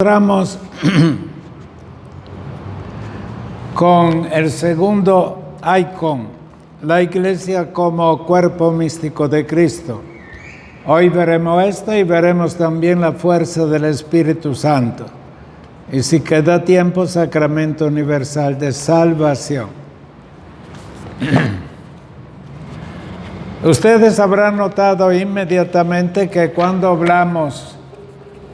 Entramos con el segundo icon, la Iglesia como cuerpo místico de Cristo. Hoy veremos esto y veremos también la fuerza del Espíritu Santo. Y si queda tiempo, sacramento universal de salvación. Ustedes habrán notado inmediatamente que cuando hablamos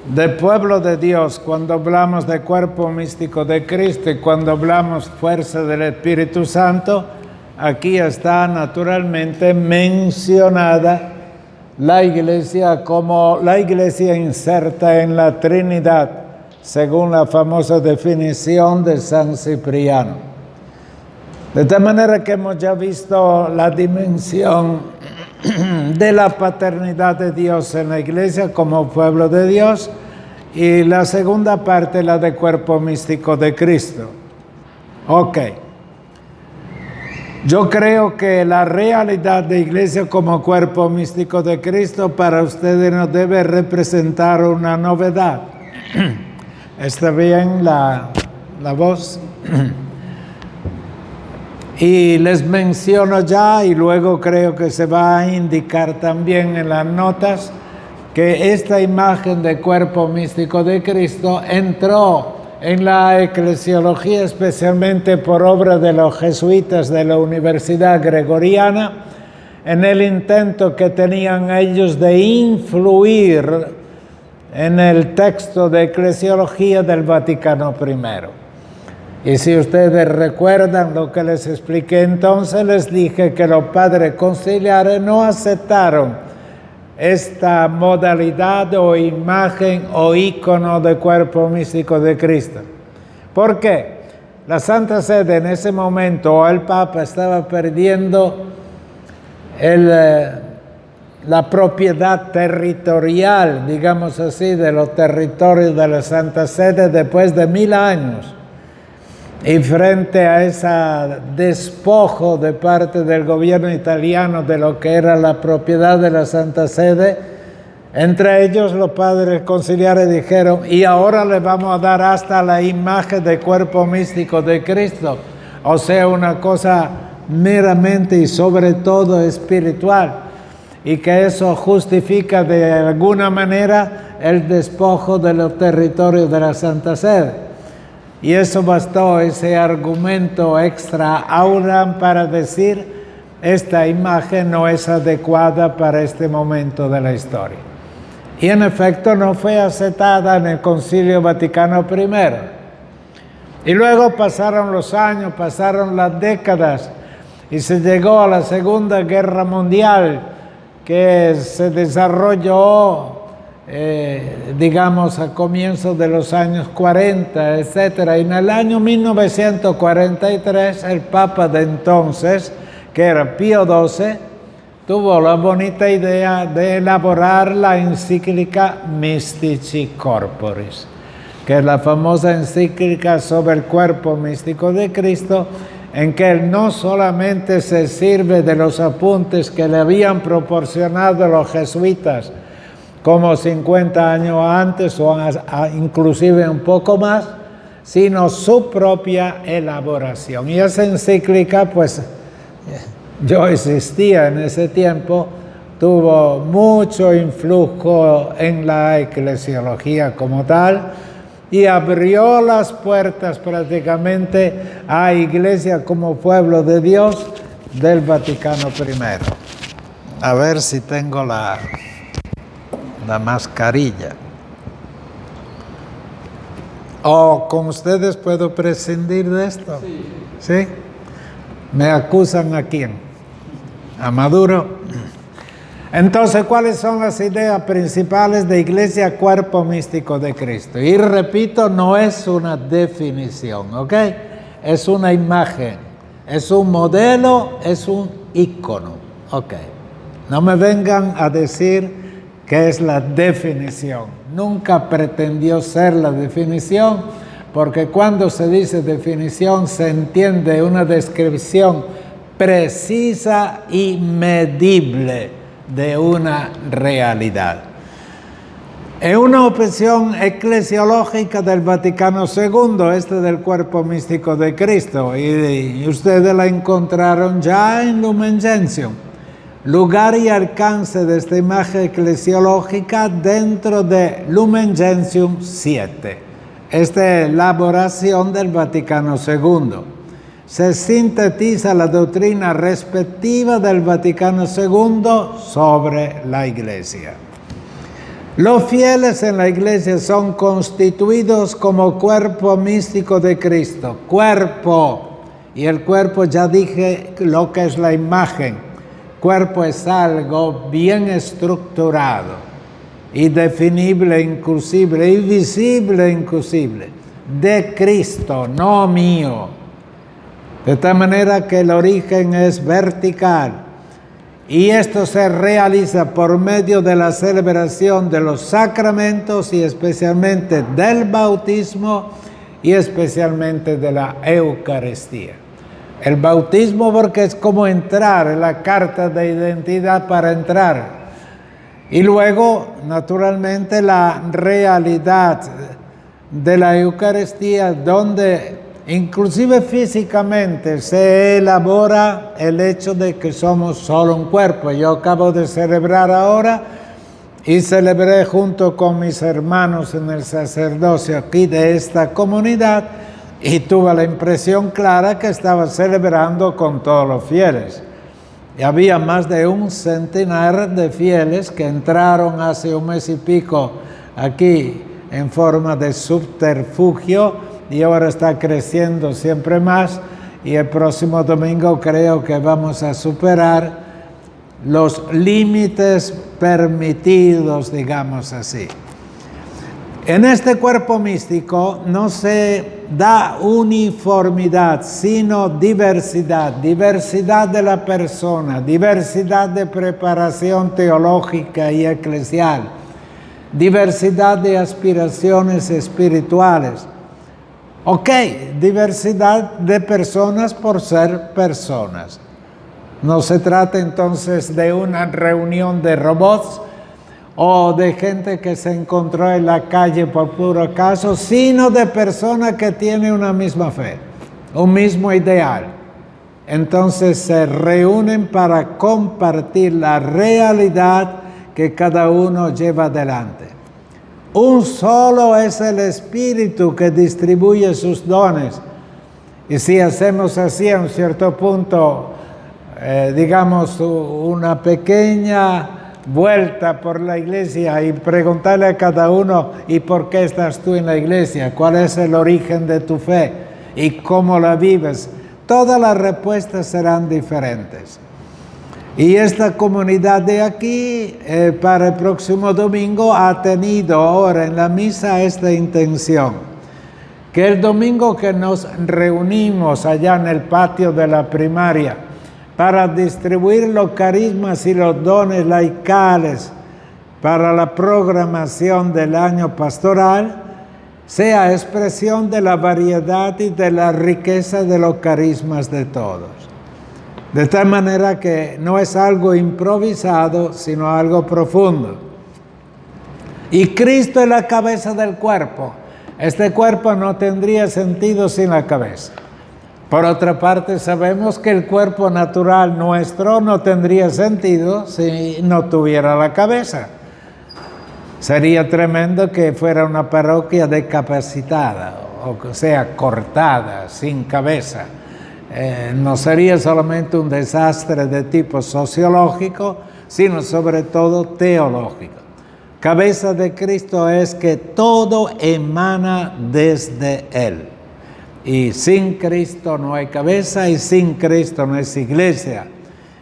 de pueblo de Dios, cuando hablamos de cuerpo místico de Cristo y cuando hablamos fuerza del Espíritu Santo, aquí está naturalmente mencionada la Iglesia como la Iglesia inserta en la Trinidad, según la famosa definición de San Cipriano. De tal manera que hemos ya visto la dimensión de la paternidad de Dios en la Iglesia como pueblo de Dios, y la segunda parte, la de cuerpo místico de Cristo. Ok. Yo creo que la realidad de Iglesia como cuerpo místico de Cristo para ustedes no debe representar una novedad. ¿Está bien la voz? Y les menciono ya, y luego creo que se va a indicar también en las notas, que esta imagen de cuerpo místico de Cristo entró en la eclesiología, especialmente por obra de los jesuitas de la Universidad Gregoriana, en el intento que tenían ellos de influir en el texto de eclesiología del Vaticano I. Y si ustedes recuerdan lo que les expliqué entonces, les dije que los padres conciliares no aceptaron esta modalidad o imagen o ícono de cuerpo místico de Cristo. ¿Por qué? La Santa Sede en ese momento, o el Papa, estaba perdiendo la propiedad territorial, digamos así, de los territorios de la Santa Sede después de 1000 años. Y frente a ese despojo de parte del gobierno italiano de lo que era la propiedad de la Santa Sede, entre ellos los padres conciliares dijeron, y ahora le vamos a dar hasta la imagen de cuerpo místico de Cristo, o sea, una cosa meramente y sobre todo espiritual, y que eso justifica de alguna manera el despojo de los territorios de la Santa Sede. Y eso bastó, ese argumento extra aura, para decir, esta imagen no es adecuada para este momento de la historia. Y en efecto no fue aceptada en el Concilio Vaticano I. Y luego pasaron los años, pasaron las décadas, y se llegó a la Segunda Guerra Mundial, que se desarrolló digamos a comienzos de los años 40, etcétera. Y en el año 1943 el Papa de entonces, que era Pío XII, tuvo la bonita idea de elaborar la encíclica Mystici Corporis, que es la famosa encíclica sobre el cuerpo místico de Cristo, en que él no solamente se sirve de los apuntes que le habían proporcionado los jesuitas como 50 años antes o inclusive un poco más, sino su propia elaboración. Y esa encíclica, pues yo existía en ese tiempo, tuvo mucho influjo en la eclesiología como tal y abrió las puertas prácticamente a Iglesia como pueblo de Dios del Vaticano I. A ver si tengo la mascarilla. ¿O con ustedes puedo prescindir de esto? ¿Sí? ¿Me acusan a quién? ¿A Maduro? Entonces, ¿cuáles son las ideas principales de Iglesia Cuerpo Místico de Cristo? Y repito, no es una definición, ¿ok? Es una imagen, es un modelo, es un ícono, ¿ok? No me vengan a decir que es la definición. Nunca pretendió ser la definición, porque cuando se dice definición se entiende una descripción precisa y medible de una realidad. Es una opción eclesiológica del Vaticano II, del cuerpo místico de Cristo, y ustedes la encontraron ya en Lumen Gentium. Lugar y alcance de esta imagen eclesiológica dentro de Lumen Gentium 7. Esta elaboración del Vaticano II. Se sintetiza la doctrina respectiva del Vaticano II sobre la Iglesia. Los fieles en la Iglesia son constituidos como cuerpo místico de Cristo. Cuerpo. Y el cuerpo, ya dije lo que es la imagen. Cuerpo es algo bien estructurado, indefinible, inclusible, invisible, inclusible, de Cristo, no mío. De tal manera que el origen es vertical. Y esto se realiza por medio de la celebración de los sacramentos y especialmente del bautismo y especialmente de la Eucaristía. El bautismo porque es como entrar en la carta de identidad para entrar. Y luego, naturalmente, la realidad de la Eucaristía donde inclusive físicamente se elabora el hecho de que somos solo un cuerpo. Yo acabo de celebrar ahora y celebré junto con mis hermanos en el sacerdocio aquí de esta comunidad y tuve la impresión clara que estaba celebrando con todos los fieles. Y había más de 100 de fieles que entraron hace un mes y pico aquí en forma de subterfugio y ahora está creciendo siempre más y el próximo domingo creo que vamos a superar los límites permitidos, digamos así. En este cuerpo místico no se da uniformidad, sino diversidad, diversidad de la persona, diversidad de preparación teológica y eclesial, diversidad de aspiraciones espirituales. Ok, diversidad de personas por ser personas. No se trata entonces de una reunión de robots o de gente que se encontró en la calle por puro acaso, sino de personas que tienen una misma fe, un mismo ideal. Entonces se reúnen para compartir la realidad que cada uno lleva adelante. Un solo es el Espíritu que distribuye sus dones. Y si hacemos así a un cierto punto, digamos, una pequeña vuelta por la iglesia y preguntarle a cada uno, ¿y por qué estás tú en la iglesia? ¿Cuál es el origen de tu fe? ¿Y cómo la vives? Todas las respuestas serán diferentes. Y esta comunidad de aquí, para el próximo domingo, ha tenido ahora en la misa esta intención. Que el domingo que nos reunimos allá en el patio de la primaria para distribuir los carismas y los dones laicales para la programación del año pastoral, sea expresión de la variedad y de la riqueza de los carismas de todos. De tal manera que no es algo improvisado, sino algo profundo. Y Cristo es la cabeza del cuerpo. Este cuerpo no tendría sentido sin la cabeza. Por otra parte, sabemos que el cuerpo natural nuestro no tendría sentido si no tuviera la cabeza. Sería tremendo que fuera una parroquia decapacitada, o sea, cortada, sin cabeza. No sería solamente un desastre de tipo sociológico, sino sobre todo teológico. Cabeza de Cristo es que todo emana desde Él. Y sin Cristo no hay cabeza y sin Cristo no es iglesia.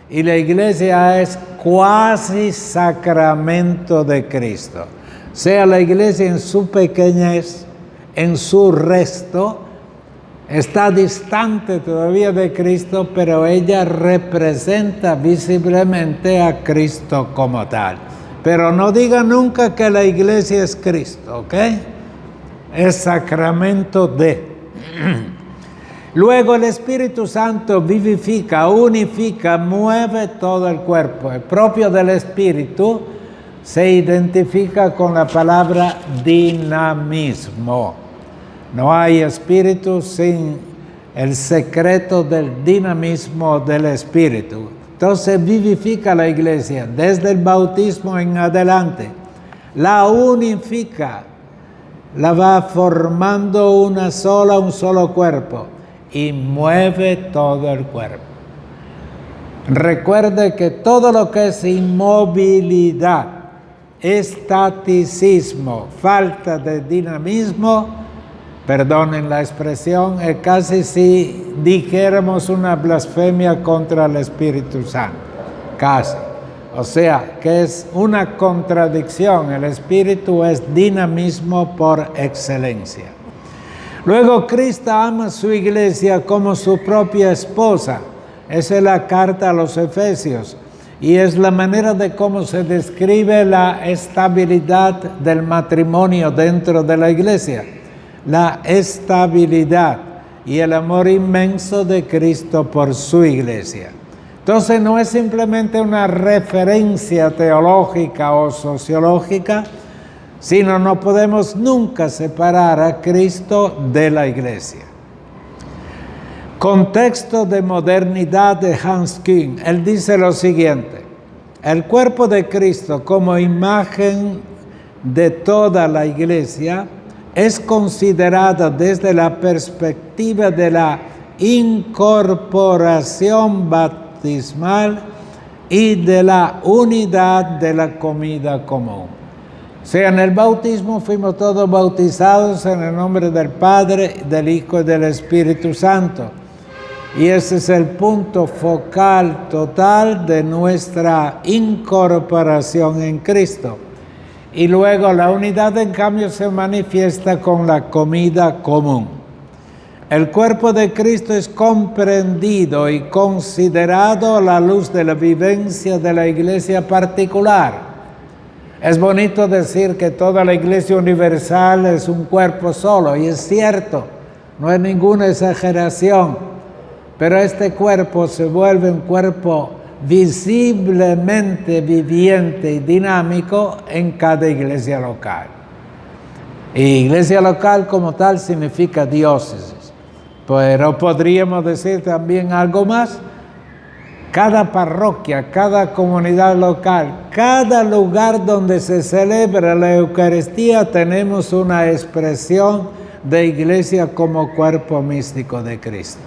Y la iglesia es cuasi sacramento de Cristo. Sea la iglesia en su pequeñez, en su resto, está distante todavía de Cristo, pero ella representa visiblemente a Cristo como tal. Pero no diga nunca que la iglesia es Cristo, ¿ok? Es sacramento de. Luego el Espíritu Santo vivifica, unifica, mueve todo el cuerpo. El propio del Espíritu se identifica con la palabra dinamismo. No hay espíritu sin el secreto del dinamismo del espíritu. Entonces vivifica la iglesia desde el bautismo en adelante. La unifica, la va formando un solo cuerpo y mueve todo el cuerpo. Recuerde que todo lo que es inmovilidad, estaticismo, falta de dinamismo, perdonen la expresión, es casi si dijéramos una blasfemia contra el Espíritu Santo, casi. O sea, que es una contradicción, el Espíritu es dinamismo por excelencia. Luego, Cristo ama a su iglesia como su propia esposa. Esa es la carta a los Efesios y es la manera de cómo se describe la estabilidad del matrimonio dentro de la iglesia. La estabilidad y el amor inmenso de Cristo por su iglesia. Entonces no es simplemente una referencia teológica o sociológica, sino no podemos nunca separar a Cristo de la iglesia. Contexto de modernidad de Hans Küng. Él dice lo siguiente: el cuerpo de Cristo como imagen de toda la iglesia es considerada desde la perspectiva de la incorporación bautismal y de la unidad de la comida común. O sea, en el bautismo fuimos todos bautizados en el nombre del Padre, del Hijo y del Espíritu Santo. Y ese es el punto focal total de nuestra incorporación en Cristo. Y luego la unidad, en cambio, se manifiesta con la comida común. El cuerpo de Cristo es comprendido y considerado a la luz de la vivencia de la iglesia particular. Es bonito decir que toda la iglesia universal es un cuerpo solo, y es cierto, no es ninguna exageración. Pero este cuerpo se vuelve un cuerpo visiblemente viviente y dinámico en cada iglesia local. Y iglesia local como tal significa diócesis. Pero podríamos decir también algo más. Cada parroquia, cada comunidad local, cada lugar donde se celebra la Eucaristía, tenemos una expresión de iglesia como cuerpo místico de Cristo.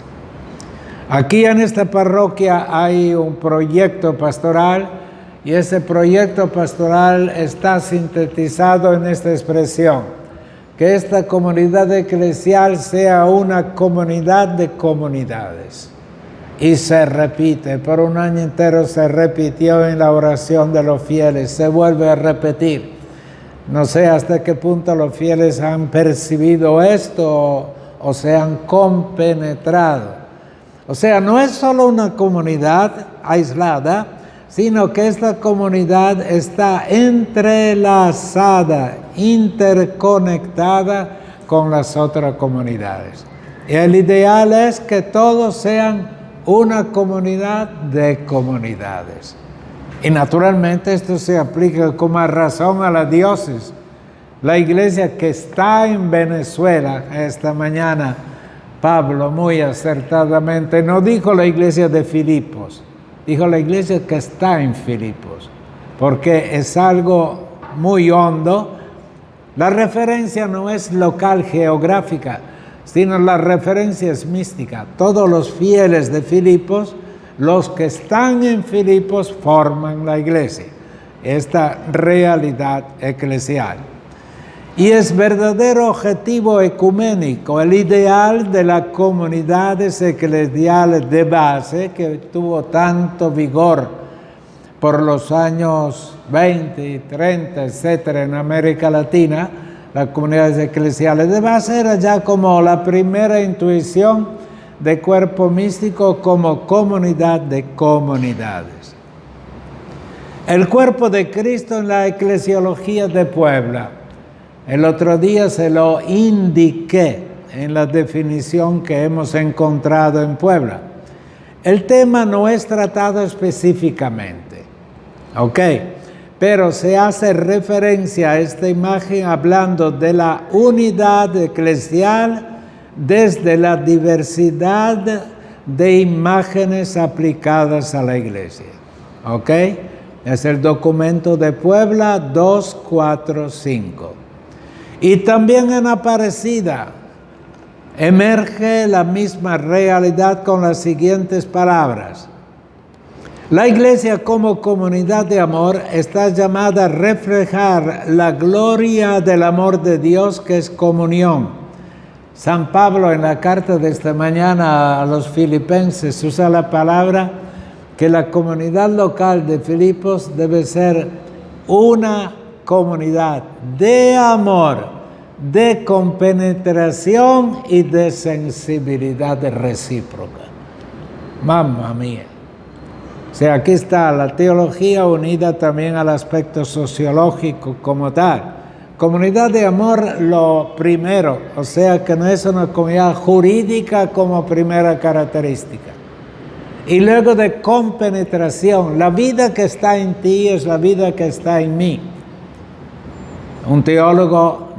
Aquí en esta parroquia hay un proyecto pastoral y ese proyecto pastoral está sintetizado en esta expresión: que esta comunidad eclesial sea una comunidad de comunidades. Y se repite, por un año entero se repitió en la oración de los fieles, se vuelve a repetir. No sé hasta qué punto los fieles han percibido esto o se han compenetrado. O sea, no es solo una comunidad aislada, sino que esta comunidad está entrelazada, interconectada con las otras comunidades. Y el ideal es que todos sean una comunidad de comunidades. Y naturalmente esto se aplica con más razón a la diócesis. La iglesia que está en Venezuela esta mañana, Pablo muy acertadamente no dijo la iglesia de Filipos, dijo la iglesia que está en Filipos, porque es algo muy hondo. La referencia no es local geográfica, sino la referencia es mística. Todos los fieles de Filipos, los que están en Filipos, forman la iglesia, esta realidad eclesial. Y es verdadero objetivo ecuménico, el ideal de las comunidades eclesiales de base que tuvo tanto vigor por los años 20 y 30, etcétera, en América Latina. Las comunidades eclesiales de base era ya como la primera intuición de cuerpo místico como comunidad de comunidades. El cuerpo de Cristo en la eclesiología de Puebla. El otro día se lo indiqué en la definición que hemos encontrado en Puebla. El tema no es tratado específicamente, ¿ok? pero se hace referencia a esta imagen hablando de la unidad eclesial desde la diversidad de imágenes aplicadas a la iglesia. ¿Ok? Es el documento de Puebla 245. Y también en Aparecida emerge la misma realidad con las siguientes palabras. La iglesia como comunidad de amor está llamada a reflejar la gloria del amor de Dios, que es comunión. San Pablo en la carta de esta mañana a los filipenses usa la palabra que la comunidad local de Filipos debe ser una comunidad de amor, de compenetración y de sensibilidad recíproca. Mamma mía. O sea, aquí está la teología unida también al aspecto sociológico como tal. Comunidad de amor, lo primero, o sea que no es una comunidad jurídica como primera característica. Y luego de compenetración, la vida que está en ti es la vida que está en mí. Un teólogo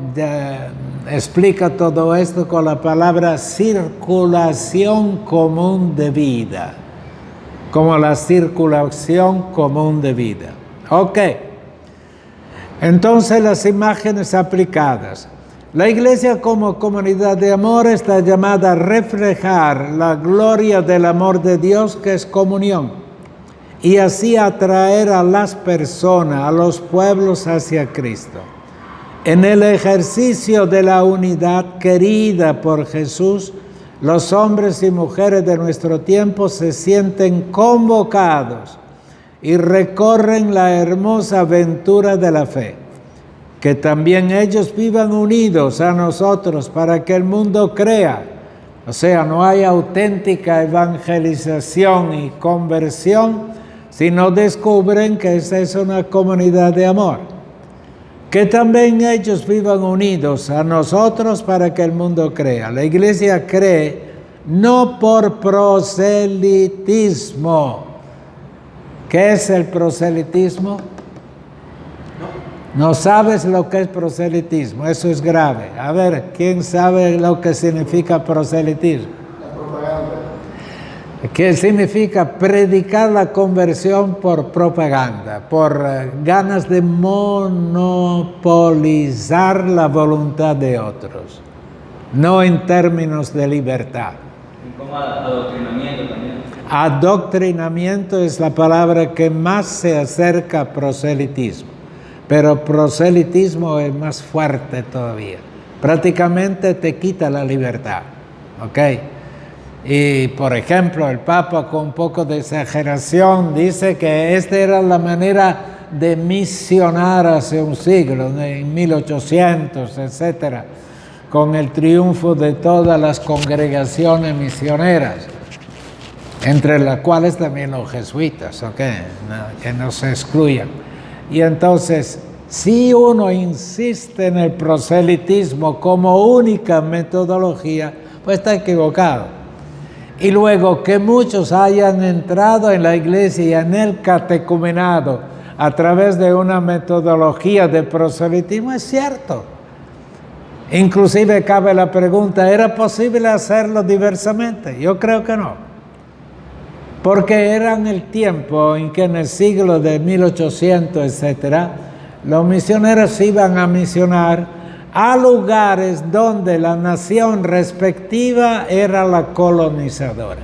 explica todo esto con la palabra circulación común de vida, como la circulación común de vida. Ok. Entonces las imágenes aplicadas. La iglesia como comunidad de amor está llamada a reflejar la gloria del amor de Dios, que es comunión, y así atraer a las personas, a los pueblos hacia Cristo. En el ejercicio de la unidad querida por Jesús, los hombres y mujeres de nuestro tiempo se sienten convocados y recorren la hermosa aventura de la fe. Que también ellos vivan unidos a nosotros para que el mundo crea. O sea, no hay auténtica evangelización y conversión si no descubren que esa es una comunidad de amor. Que también ellos vivan unidos a nosotros para que el mundo crea. La iglesia cree no por proselitismo. ¿Qué es el proselitismo? No sabes lo que es proselitismo, eso es grave. A ver, ¿quién sabe lo que significa proselitismo? La propaganda. ¿Qué significa? Predicar la conversión por propaganda, por ganas de monopolizar la voluntad de otros, no en términos de libertad. Como adoctrinamiento también. Adoctrinamiento es la palabra que más se acerca a proselitismo, pero proselitismo es más fuerte todavía. Prácticamente te quita la libertad, ¿ok? Y, por ejemplo, el Papa, con un poco de exageración, dice que esta era la manera de misionar hace un siglo, en 1800, etcétera, con el triunfo de todas las congregaciones misioneras, entre las cuales también los jesuitas, ¿ok? Que no se excluyan. Y entonces, si uno insiste en el proselitismo como única metodología, pues está equivocado. Y luego que muchos hayan entrado en la iglesia y en el catecumenado a través de una metodología de proselitismo, es cierto. Inclusive cabe la pregunta, ¿era posible hacerlo diversamente? Yo creo que no. Porque era en el tiempo en que en el siglo de 1800, etcétera, los misioneros iban a misionar a lugares donde la nación respectiva era la colonizadora.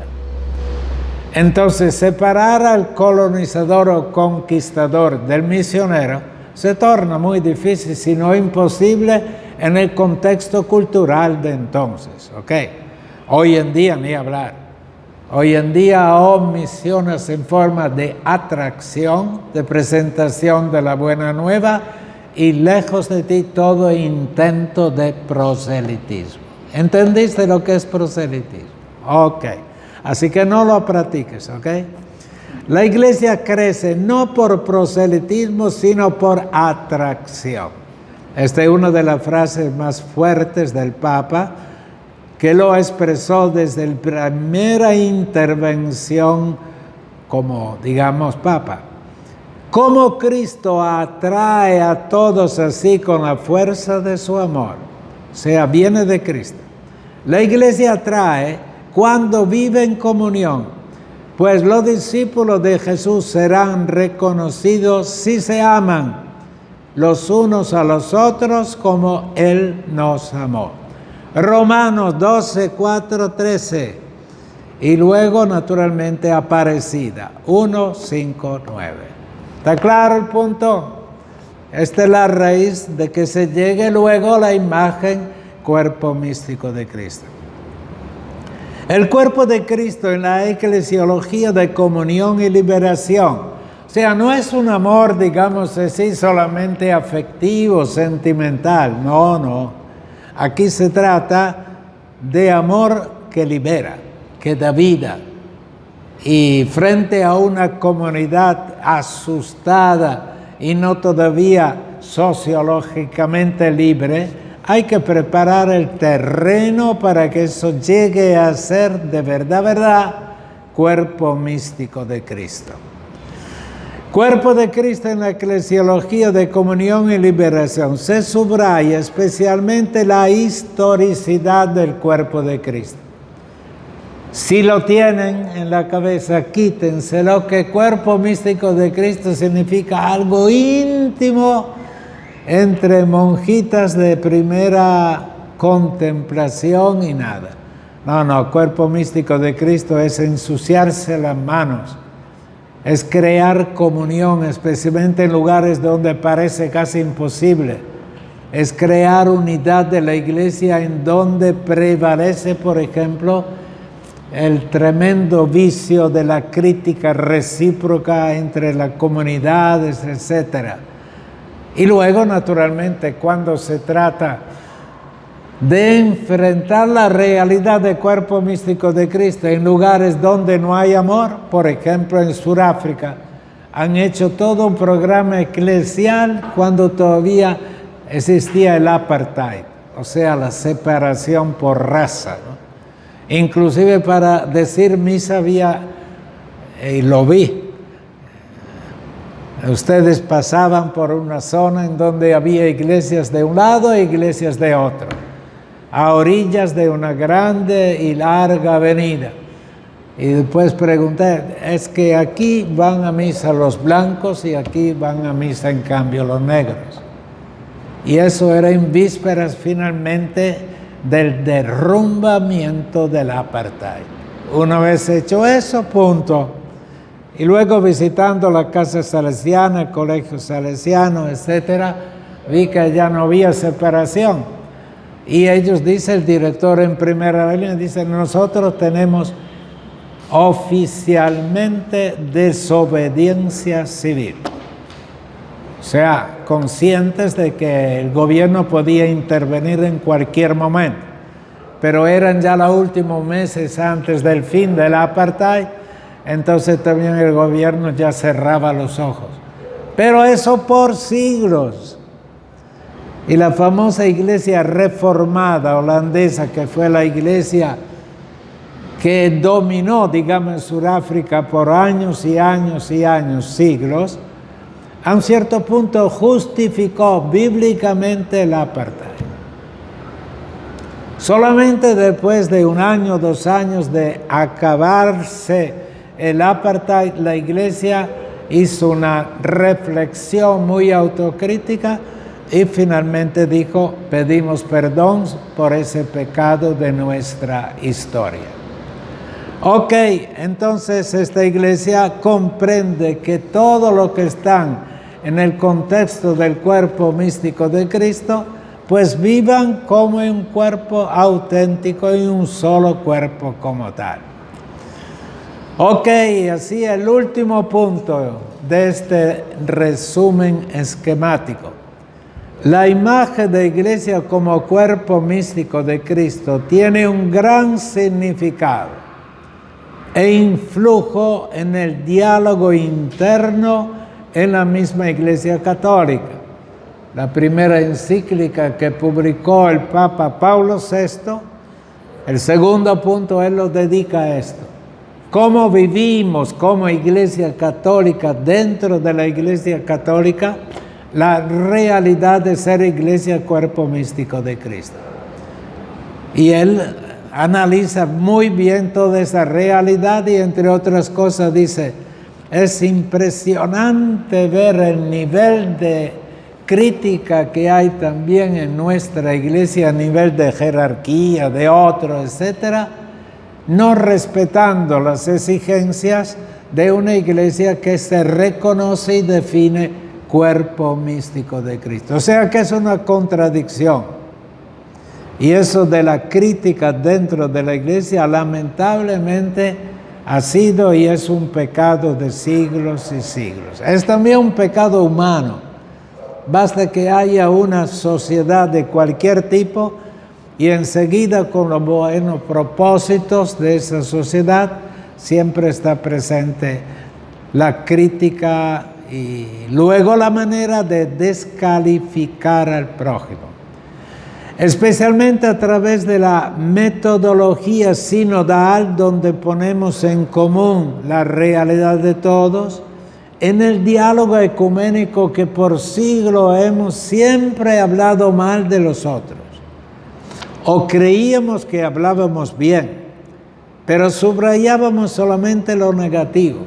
Entonces, separar al colonizador o conquistador del misionero se torna muy difícil, si no imposible, en el contexto cultural de entonces, ¿ok? Hoy en día ni hablar. Hoy en día misiones en forma de atracción, de presentación de la buena nueva, y lejos de ti todo intento de proselitismo. ¿Entendiste lo que es proselitismo? Ok. Así que no lo practiques, ¿ok? La iglesia crece no por proselitismo, sino por atracción. Esta es una de las frases más fuertes del Papa, que lo expresó desde la primera intervención como, digamos, Papa. Cómo Cristo atrae a todos así con la fuerza de su amor. O sea, viene de Cristo. La iglesia atrae cuando vive en comunión, pues los discípulos de Jesús serán reconocidos si se aman los unos a los otros como Él nos amó. Romanos 12, 4, 13. Y luego, naturalmente, Aparecida 1, 5, 9. ¿Está claro el punto? Esta es la raíz de que se llegue luego a la imagen cuerpo místico de Cristo. El cuerpo de Cristo en la eclesiología de comunión y liberación. O sea, no es un amor, digamos así, solamente afectivo, sentimental. No, no. Aquí se trata de amor que libera, que da vida. Y frente a una comunidad asustada y no todavía sociológicamente libre, hay que preparar el terreno para que eso llegue a ser de verdad, cuerpo místico de Cristo. Cuerpo de Cristo en la eclesiología de comunión y liberación. Se subraya especialmente la historicidad del cuerpo de Cristo. Si lo tienen en la cabeza, quítenselo, que cuerpo místico de Cristo significa algo íntimo entre monjitas de primera contemplación y nada. No, cuerpo místico de Cristo es ensuciarse las manos, es crear comunión, especialmente en lugares donde parece casi imposible, es crear unidad de la iglesia en donde prevalece, por ejemplo, el tremendo vicio de la crítica recíproca entre las comunidades, etc. Y luego, naturalmente, cuando se trata de enfrentar la realidad del cuerpo místico de Cristo en lugares donde no hay amor, por ejemplo, en Sudáfrica, han hecho todo un programa eclesial cuando todavía existía el apartheid, o sea, la separación por raza, ¿no? Inclusive para decir misa había, y lo vi, ustedes pasaban por una zona en donde había iglesias de un lado e iglesias de otro, a orillas de una grande y larga avenida. Y después pregunté, es que aquí van a misa los blancos y aquí van a misa en cambio los negros. Y eso era en vísperas finalmente del derrumbamiento del apartheid. Una vez hecho eso, punto. Y luego visitando la casa salesiana, el colegio salesiano, etc., vi que ya no había separación. Y ellos, dice el director en primera línea, dice, nosotros tenemos oficialmente desobediencia civil. O sea, conscientes de que el gobierno podía intervenir en cualquier momento, pero eran ya los últimos meses antes del fin del apartheid, entonces también el gobierno ya cerraba los ojos. Pero eso por siglos. Y la famosa iglesia reformada holandesa, que fue la iglesia que dominó, digamos, en Sudáfrica por años y años y años, siglos, a un cierto punto justificó bíblicamente el apartheid. Solamente después de un año, 2 años de acabarse el apartheid, la iglesia hizo una reflexión muy autocrítica y finalmente dijo, pedimos perdón por ese pecado de nuestra historia. Ok, entonces esta iglesia comprende que todo lo que están en el contexto del cuerpo místico de Cristo, pues vivan como un cuerpo auténtico y un solo cuerpo como tal. Ok, así el último punto de este resumen esquemático. La imagen de iglesia como cuerpo místico de Cristo tiene un gran significado e influjo en el diálogo interno en la misma Iglesia Católica. La primera encíclica que publicó el Papa Pablo VI, el segundo punto, él lo dedica a esto. cómo vivimos como Iglesia Católica dentro de la Iglesia Católica la realidad de ser Iglesia Cuerpo Místico de Cristo. Y él analiza muy bien toda esa realidad y entre otras cosas dice, es impresionante ver el nivel de crítica que hay también en nuestra iglesia a nivel de jerarquía, de otro, etcétera, no respetando las exigencias de una iglesia que se reconoce y define cuerpo místico de Cristo. O sea que es una contradicción. Y eso de la crítica dentro de la iglesia lamentablemente ha sido y es un pecado de siglos y siglos. Es también un pecado humano. Basta que haya una sociedad de cualquier tipo y enseguida con los buenos propósitos de esa sociedad siempre está presente la crítica y luego la manera de descalificar al prójimo. Especialmente a través de la metodología sinodal donde ponemos en común la realidad de todos, en el diálogo ecuménico que por siglos hemos siempre hablado mal de los otros, o creíamos que hablábamos bien, pero subrayábamos solamente lo negativo.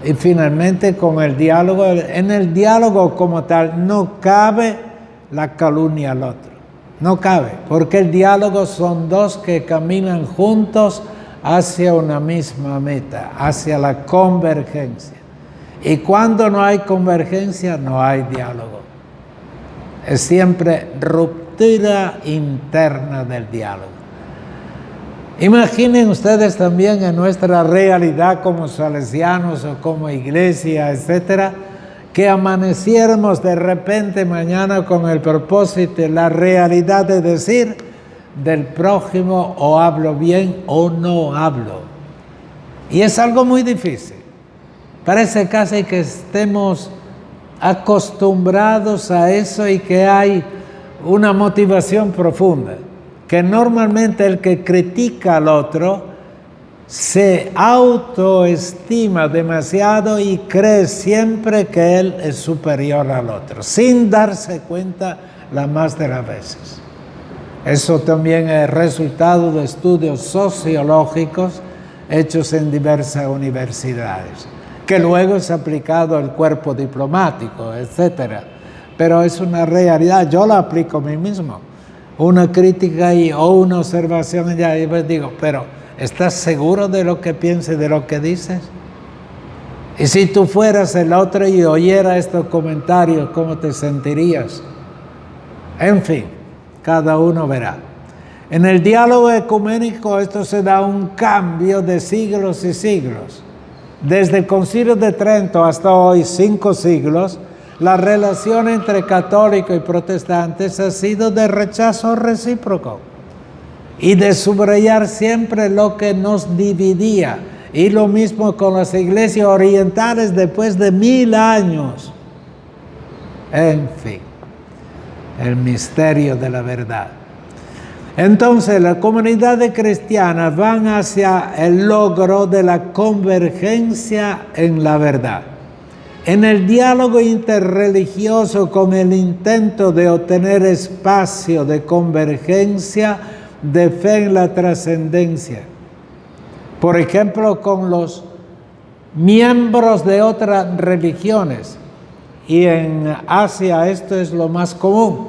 Y finalmente con el diálogo, en el diálogo como tal, no cabe la calumnia al otro. No cabe, porque el diálogo son dos que caminan juntos hacia una misma meta, hacia la convergencia. Y cuando no hay convergencia, no hay diálogo. Es siempre ruptura interna del diálogo. Imaginen ustedes también en nuestra realidad como salesianos o como iglesia, etcétera, que amaneciéramos de repente mañana con el propósito, la realidad de decir del prójimo o hablo bien o no hablo. Y es algo muy difícil. Parece casi que estemos acostumbrados a eso y que hay una motivación profunda, que normalmente el que critica al otro se autoestima demasiado y cree siempre que él es superior al otro, sin darse cuenta la más de las veces. Eso también es resultado de estudios sociológicos hechos en diversas universidades, que luego es aplicado al cuerpo diplomático, etcétera. Pero es una realidad, yo la aplico a mí mismo. Una crítica o una observación ya, y pues digo, pero ¿estás seguro de lo que piensas, de lo que dices? Y si tú fueras el otro y oyera estos comentarios, ¿cómo te sentirías? En fin, cada uno verá. En el diálogo ecuménico esto se da un cambio de siglos y siglos. Desde el Concilio de Trento hasta hoy, 5 siglos, la relación entre católicos y protestantes ha sido de rechazo recíproco y de subrayar siempre lo que nos dividía. Y lo mismo con las iglesias orientales después de 1000 años. En fin, el misterio de la verdad. Entonces, las comunidades cristianas van hacia el logro de la convergencia en la verdad. En el diálogo interreligioso con el intento de obtener espacio de convergencia, de fe en la trascendencia. Por ejemplo, con los miembros de otras religiones. Y en Asia esto es lo más común.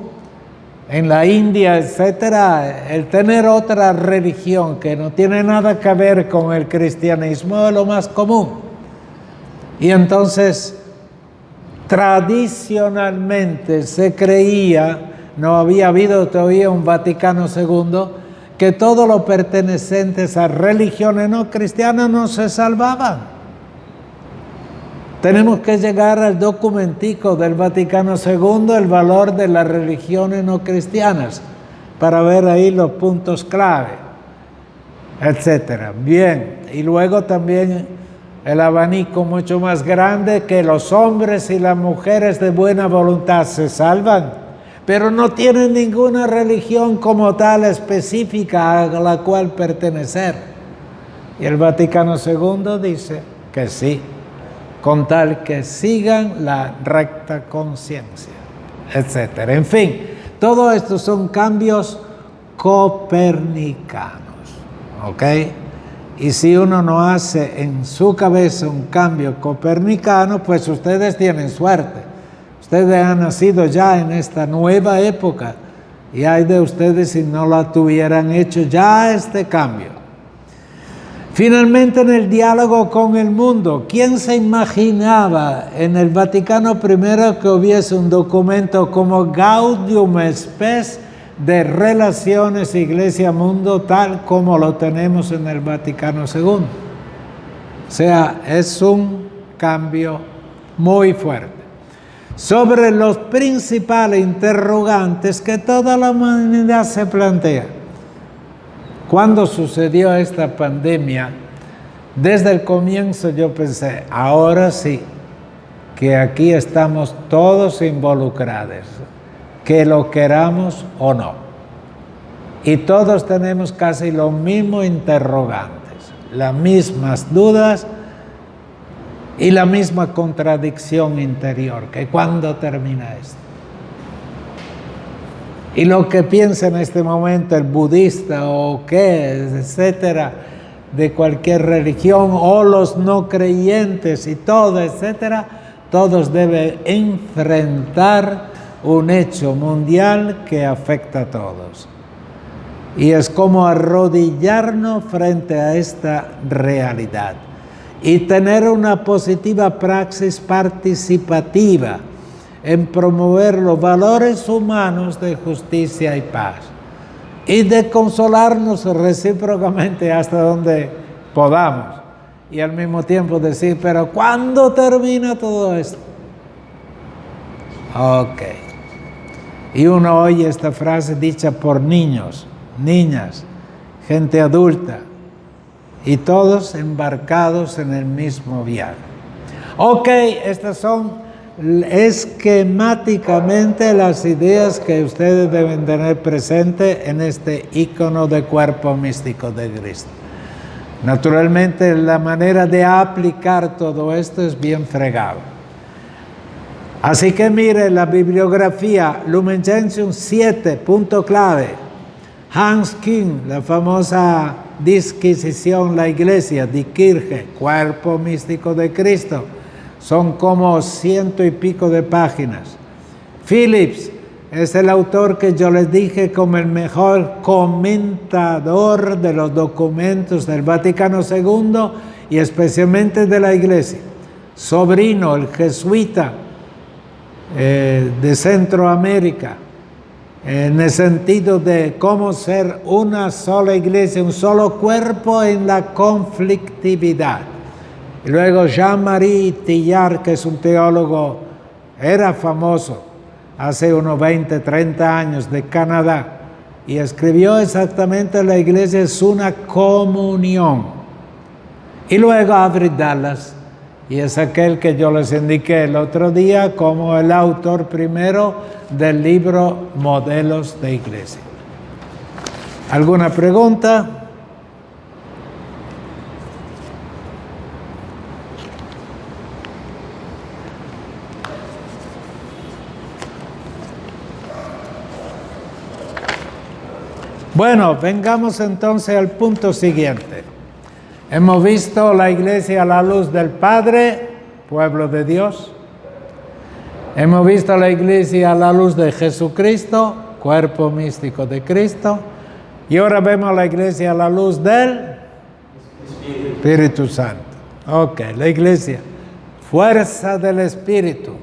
En la India, etcétera, el tener otra religión que no tiene nada que ver con el cristianismo es lo más común. Y entonces, tradicionalmente se creía, no había habido todavía un Vaticano II, que todos los pertenecientes a religiones no cristianas no se salvaban. Tenemos que llegar al documentico del Vaticano II, el valor de las religiones no cristianas, para ver ahí los puntos clave, etcétera. Bien, y luego también el abanico mucho más grande, que los hombres y las mujeres de buena voluntad se salvan, pero no tienen ninguna religión como tal específica a la cual pertenecer. Y el Vaticano II dice que sí, con tal que sigan la recta conciencia, etc. En fin, todo esto son cambios copernicanos, ¿ok? Y si uno no hace en su cabeza un cambio copernicano, pues ustedes tienen suerte. Ustedes han nacido ya en esta nueva época y hay de ustedes si no la tuvieran hecho ya este cambio. Finalmente, en el diálogo con el mundo, ¿quién se imaginaba en el Vaticano I que hubiese un documento como Gaudium Spes de relaciones Iglesia-Mundo tal como lo tenemos en el Vaticano II? O sea, es un cambio muy fuerte. Sobre los principales interrogantes que toda la humanidad se plantea. Cuando sucedió esta pandemia, desde el comienzo yo pensé, ahora sí, que aquí estamos todos involucrados, que lo queramos o no. Y todos tenemos casi los mismos interrogantes, las mismas dudas y la misma contradicción interior, que ¿cuándo termina esto? Y lo que piensa en este momento el budista o qué, etcétera, de cualquier religión, o los no creyentes y todo, etcétera, todos deben enfrentar un hecho mundial que afecta a todos. Y es como arrodillarnos frente a esta realidad y tener una positiva praxis participativa en promover los valores humanos de justicia y paz y de consolarnos recíprocamente hasta donde podamos y al mismo tiempo decir, pero ¿cuándo termina todo esto? Ok. Y uno oye esta frase dicha por niños, niñas, gente adulta y todos embarcados en el mismo viaje. Ok, estas son esquemáticamente las ideas que ustedes deben tener presente en este icono de cuerpo místico de Cristo. Naturalmente, la manera de aplicar todo esto es bien fregado. Así que mire la bibliografía Lumen Gentium 7, punto clave. Hans Küng, la famosa disquisición La Iglesia, Die Kirche, cuerpo místico de Cristo. Son como 100 y pico de páginas. Phillips es el autor que yo les dije como el mejor comentador de los documentos del Vaticano II y especialmente de la Iglesia. Sobrino, el jesuita de Centroamérica, en el sentido de cómo ser una sola iglesia, un solo cuerpo en la conflictividad. Y luego Jean-Marie Tillard, que es un teólogo, era famoso hace unos 20, 30 años de Canadá, y escribió exactamente la iglesia es una comunión. Y luego Avery Dallas, y es aquel que yo les indiqué el otro día como el autor primero del libro Modelos de Iglesia. ¿Alguna pregunta? Bueno, vengamos entonces al punto siguiente. Hemos visto la iglesia a la luz del Padre, pueblo de Dios. Hemos visto la iglesia a la luz de Jesucristo, cuerpo místico de Cristo. Y ahora vemos la iglesia a la luz del Espíritu Santo. Ok, la iglesia, fuerza del Espíritu.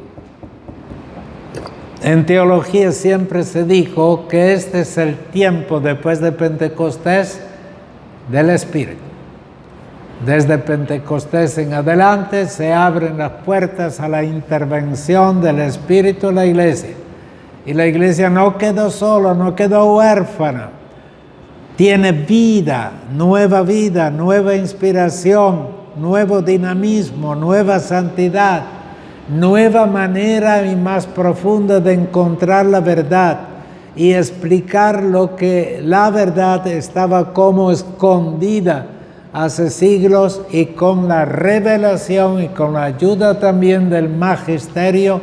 En teología siempre se dijo que este es el tiempo después de Pentecostés del Espíritu. Desde Pentecostés en adelante se abren las puertas a la intervención del Espíritu en la iglesia. Y la iglesia no quedó sola, no quedó huérfana. Tiene vida, nueva inspiración, nuevo dinamismo, nueva santidad. Nueva manera y más profunda de encontrar la verdad y explicar lo que la verdad estaba como escondida hace siglos, y con la revelación y con la ayuda también del magisterio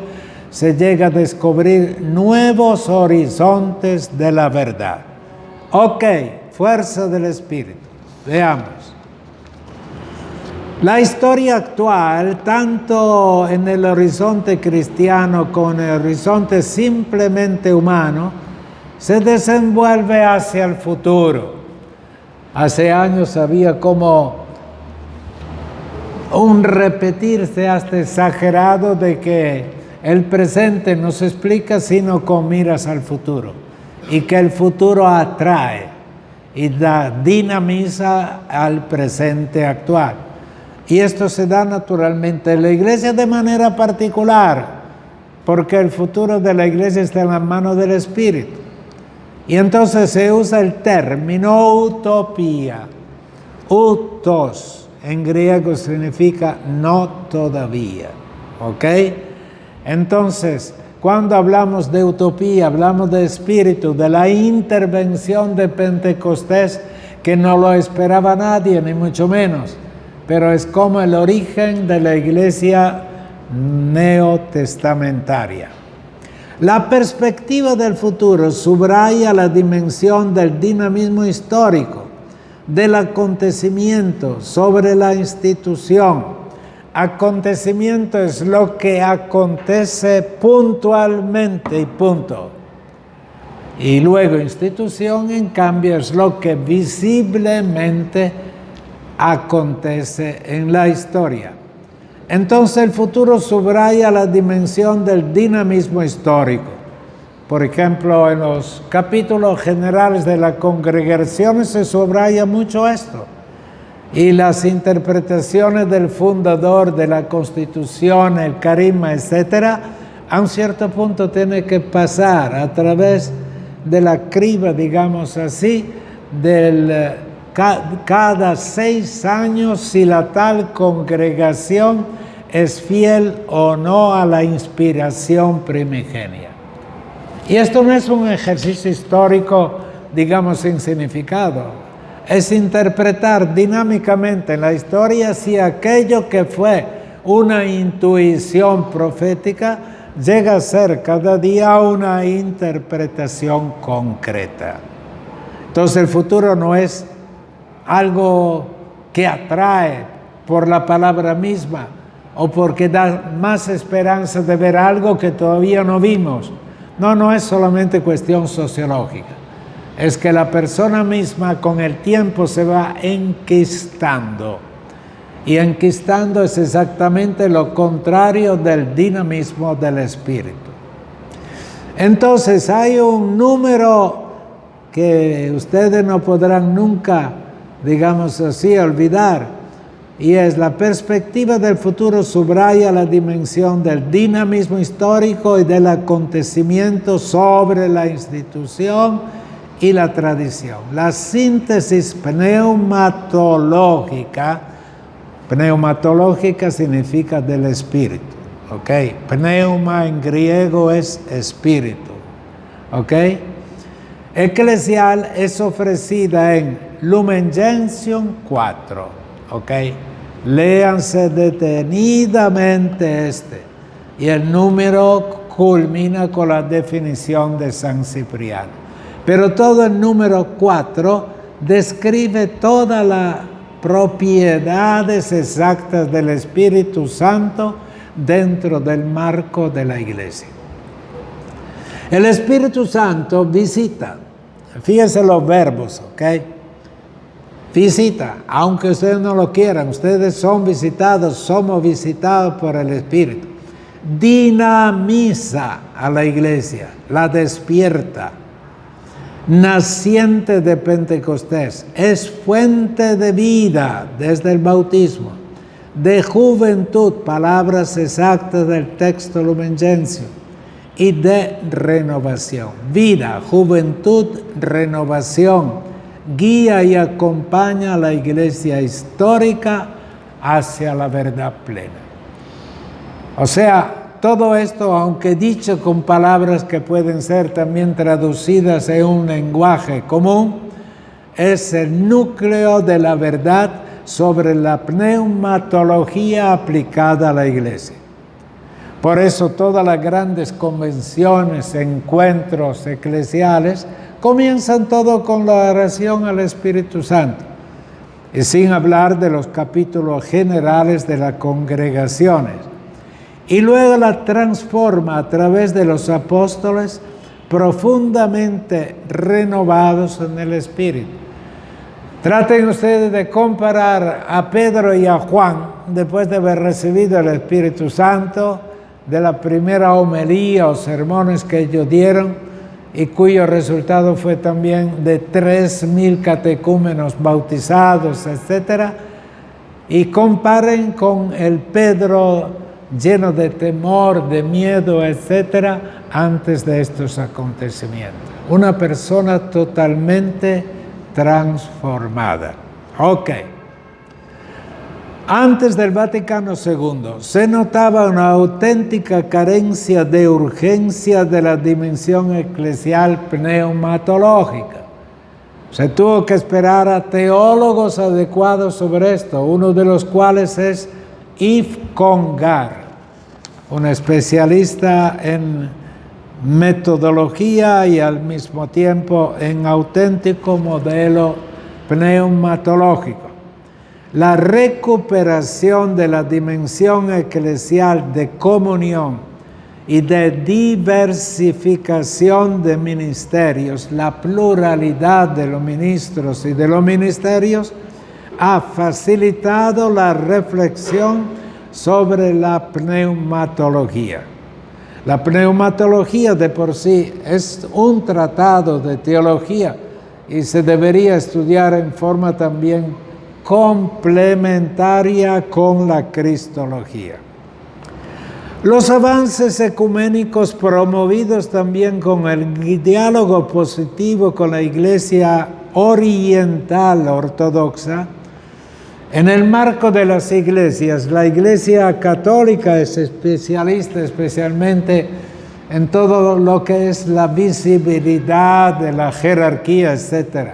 se llega a descubrir nuevos horizontes de la verdad. Ok, fuerza del Espíritu. Veamos. La historia actual, tanto en el horizonte cristiano como en el horizonte simplemente humano, se desenvuelve hacia el futuro. Hace años había como un repetirse hasta exagerado de que el presente no se explica sino con miras al futuro, y que el futuro atrae y dinamiza al presente actual. Y esto se da naturalmente en la iglesia de manera particular, porque el futuro de la iglesia está en las manos del Espíritu. Y entonces se usa el término utopía. Utos en griego significa no todavía. ¿Ok? Entonces, cuando hablamos de utopía, hablamos de espíritu, de la intervención de Pentecostés, que no lo esperaba nadie, ni mucho menos, pero es como el origen de la iglesia neotestamentaria. La perspectiva del futuro subraya la dimensión del dinamismo histórico, del acontecimiento sobre la institución. Acontecimiento es lo que acontece puntualmente y punto. Y luego institución, en cambio, es lo que visiblemente acontece en la historia. Entonces el futuro subraya la dimensión del dinamismo histórico. Por ejemplo, en los capítulos generales de las congregaciones se subraya mucho esto. Y las interpretaciones del fundador de la Constitución, el carisma, etcétera, a un cierto punto tiene que pasar a través de la criba, digamos así, del cada 6 años si la tal congregación es fiel o no a la inspiración primigenia. Y esto no es un ejercicio histórico, digamos, sin significado. Es interpretar dinámicamente en la historia si aquello que fue una intuición profética llega a ser cada día una interpretación concreta. Entonces el futuro no es algo que atrae por la palabra misma o porque da más esperanza de ver algo que todavía no vimos. No es solamente cuestión sociológica. Es que la persona misma con el tiempo se va enquistando. Y enquistando es exactamente lo contrario del dinamismo del espíritu. Entonces hay un número que ustedes no podrán nunca, digamos así, olvidar, y es la perspectiva del futuro subraya la dimensión del dinamismo histórico y del acontecimiento sobre la institución y la tradición. La síntesis pneumatológica significa del espíritu, ¿ok? Pneuma en griego es espíritu, ¿ok? Eclesial es ofrecida en Lumen Gentium 4, ¿ok? Léanse detenidamente y el número culmina con la definición de San Cipriano. Pero todo el número 4 describe todas las propiedades exactas del Espíritu Santo dentro del marco de la iglesia. El Espíritu Santo visita, fíjense los verbos, ¿ok? Visita, aunque ustedes no lo quieran, ustedes son visitados, somos visitados por el Espíritu. Dinamiza a la iglesia, la despierta. Naciente de Pentecostés, es fuente de vida desde el bautismo, de juventud, palabras exactas del texto Lumen Gentium, y de renovación. Vida, juventud, renovación, guía y acompaña a la iglesia histórica hacia la verdad plena. O sea, todo esto, aunque dicho con palabras que pueden ser también traducidas en un lenguaje común, es el núcleo de la verdad sobre la pneumatología aplicada a la iglesia. Por eso todas las grandes convenciones, encuentros eclesiales, comienzan todo con la oración al Espíritu Santo, y sin hablar de los capítulos generales de las congregaciones. Y luego la transforma a través de los apóstoles profundamente renovados en el Espíritu. Traten ustedes de comparar a Pedro y a Juan después de haber recibido el Espíritu Santo, de la primera homilía o sermones que ellos dieron, y cuyo resultado fue también de 3,000 catecúmenos bautizados, etc. Y comparen con el Pedro lleno de temor, de miedo, etc., antes de estos acontecimientos. Una persona totalmente transformada. Ok. Antes del Vaticano II se notaba una auténtica carencia de urgencia de la dimensión eclesial pneumatológica. Se tuvo que esperar a teólogos adecuados sobre esto, uno de los cuales es Yves Congar, un especialista en metodología y al mismo tiempo en auténtico modelo pneumatológico. La recuperación de la dimensión eclesial de comunión y de diversificación de ministerios, la pluralidad de los ministros y de los ministerios, ha facilitado la reflexión sobre la pneumatología. La pneumatología de por sí es un tratado de teología y se debería estudiar en forma también complementaria con la cristología. Los avances ecuménicos promovidos también con el diálogo positivo con la Iglesia oriental ortodoxa, en el marco de las iglesias, la Iglesia católica es especialista especialmente en todo lo que es la visibilidad de la jerarquía, etc.,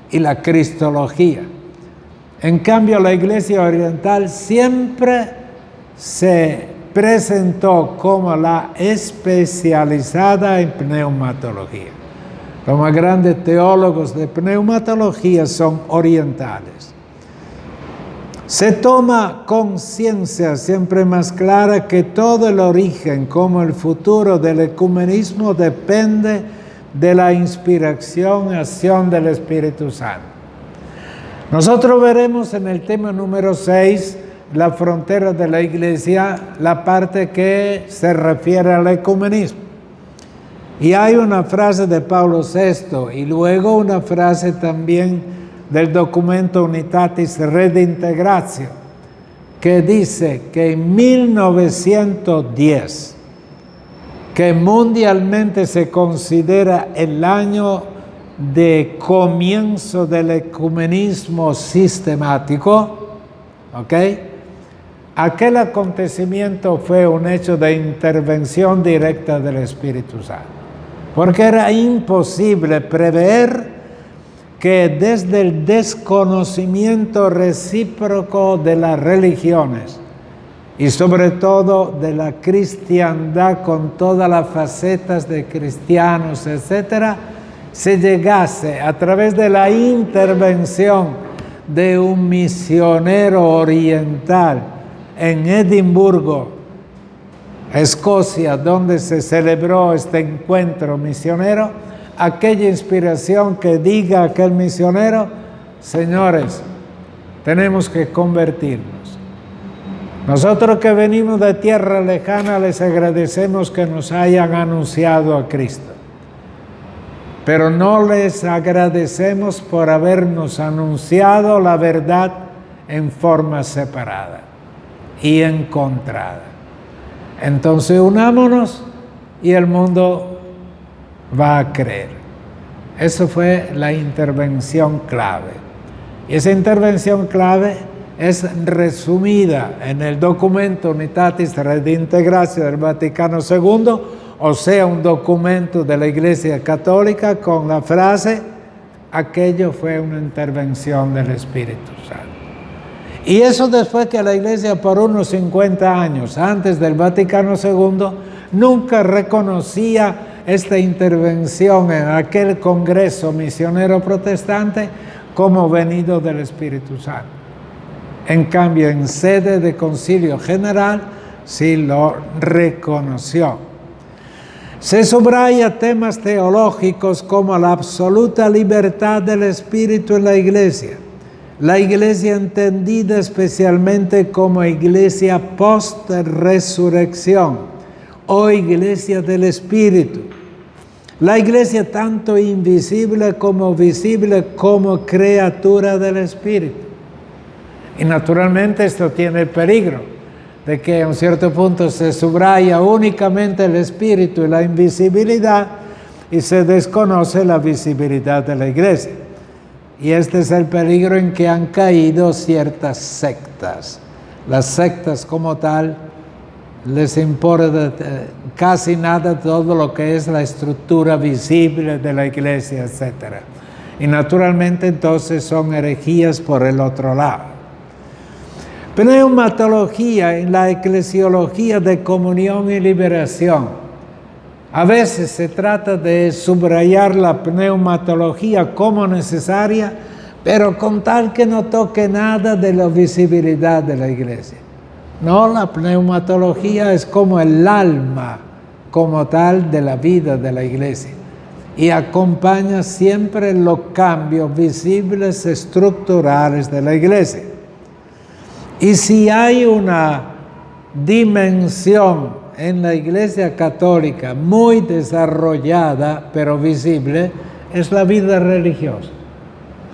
y la cristología. En cambio, la Iglesia oriental siempre se presentó como la especializada en pneumatología. Los más grandes teólogos de pneumatología son orientales. Se toma conciencia siempre más clara que todo el origen como el futuro del ecumenismo depende de la inspiración y acción del Espíritu Santo. Nosotros veremos en el tema número 6, la frontera de la Iglesia, la parte que se refiere al ecumenismo. Y hay una frase de Pablo VI y luego una frase también del documento Unitatis Redintegratio, que dice que en 1910, que mundialmente se considera el año de comienzo del ecumenismo sistemático, ¿ok? Aquel acontecimiento fue un hecho de intervención directa del Espíritu Santo, porque era imposible prever que desde el desconocimiento recíproco de las religiones y sobre todo de la cristiandad con todas las facetas de cristianos, etc., se llegase a través de la intervención de un misionero oriental en Edimburgo, Escocia, donde se celebró este encuentro misionero, aquella inspiración que diga a aquel misionero: señores, tenemos que convertirnos. Nosotros que venimos de tierra lejana les agradecemos que nos hayan anunciado a Cristo, pero no les agradecemos por habernos anunciado la verdad en forma separada y encontrada. Entonces unámonos y el mundo va a creer. Eso fue la intervención clave. Y esa intervención clave es resumida en el documento Unitatis Redintegratio del Vaticano II, o sea, un documento de la Iglesia Católica con la frase: aquello fue una intervención del Espíritu Santo. Y eso después que la Iglesia por unos 50 años, antes del Vaticano II, nunca reconocía esta intervención en aquel Congreso misionero protestante como venido del Espíritu Santo. En cambio, en sede de Concilio General, sí lo reconoció. Se subraya temas teológicos como la absoluta libertad del Espíritu en la Iglesia entendida especialmente como iglesia post-resurrección o iglesia del Espíritu. La iglesia tanto invisible como visible como criatura del Espíritu. Y naturalmente esto tiene el peligro de que a un cierto punto se subraya únicamente el Espíritu y la invisibilidad y se desconoce la visibilidad de la iglesia. Y este es el peligro en que han caído ciertas sectas. Las sectas como tal les importa casi nada todo lo que es la estructura visible de la iglesia, etc. Y naturalmente entonces son herejías por el otro lado. Pneumatología en la eclesiología de comunión y liberación. A veces se trata de subrayar la pneumatología como necesaria, pero con tal que no toque nada de la visibilidad de la iglesia. No, la pneumatología es como el alma como tal de la vida de la iglesia y acompaña siempre los cambios visibles estructurales de la iglesia. Y si hay una dimensión en la Iglesia Católica muy desarrollada, pero visible, es la vida religiosa,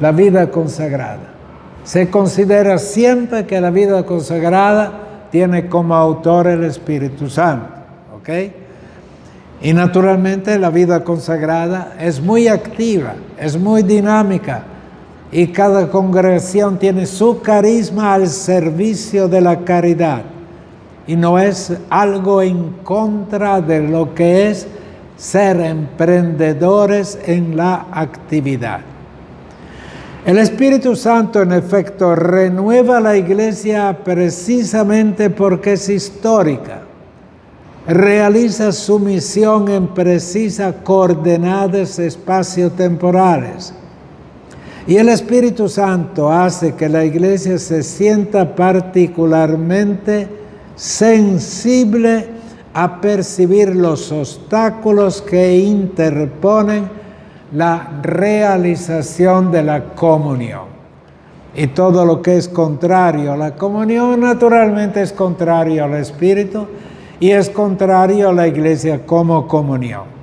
la vida consagrada. Se considera siempre que la vida consagrada tiene como autor el Espíritu Santo, ¿ok? Y naturalmente la vida consagrada es muy activa, es muy dinámica, y cada congregación tiene su carisma al servicio de la caridad. Y no es algo en contra de lo que es ser emprendedores en la actividad. El Espíritu Santo, en efecto, renueva la iglesia precisamente porque es histórica. Realiza su misión en precisas coordenadas espaciotemporales. Y el Espíritu Santo hace que la iglesia se sienta particularmente sensible a percibir los obstáculos que interponen la realización de la comunión. Y todo lo que es contrario a la comunión naturalmente es contrario al Espíritu y es contrario a la iglesia como comunión.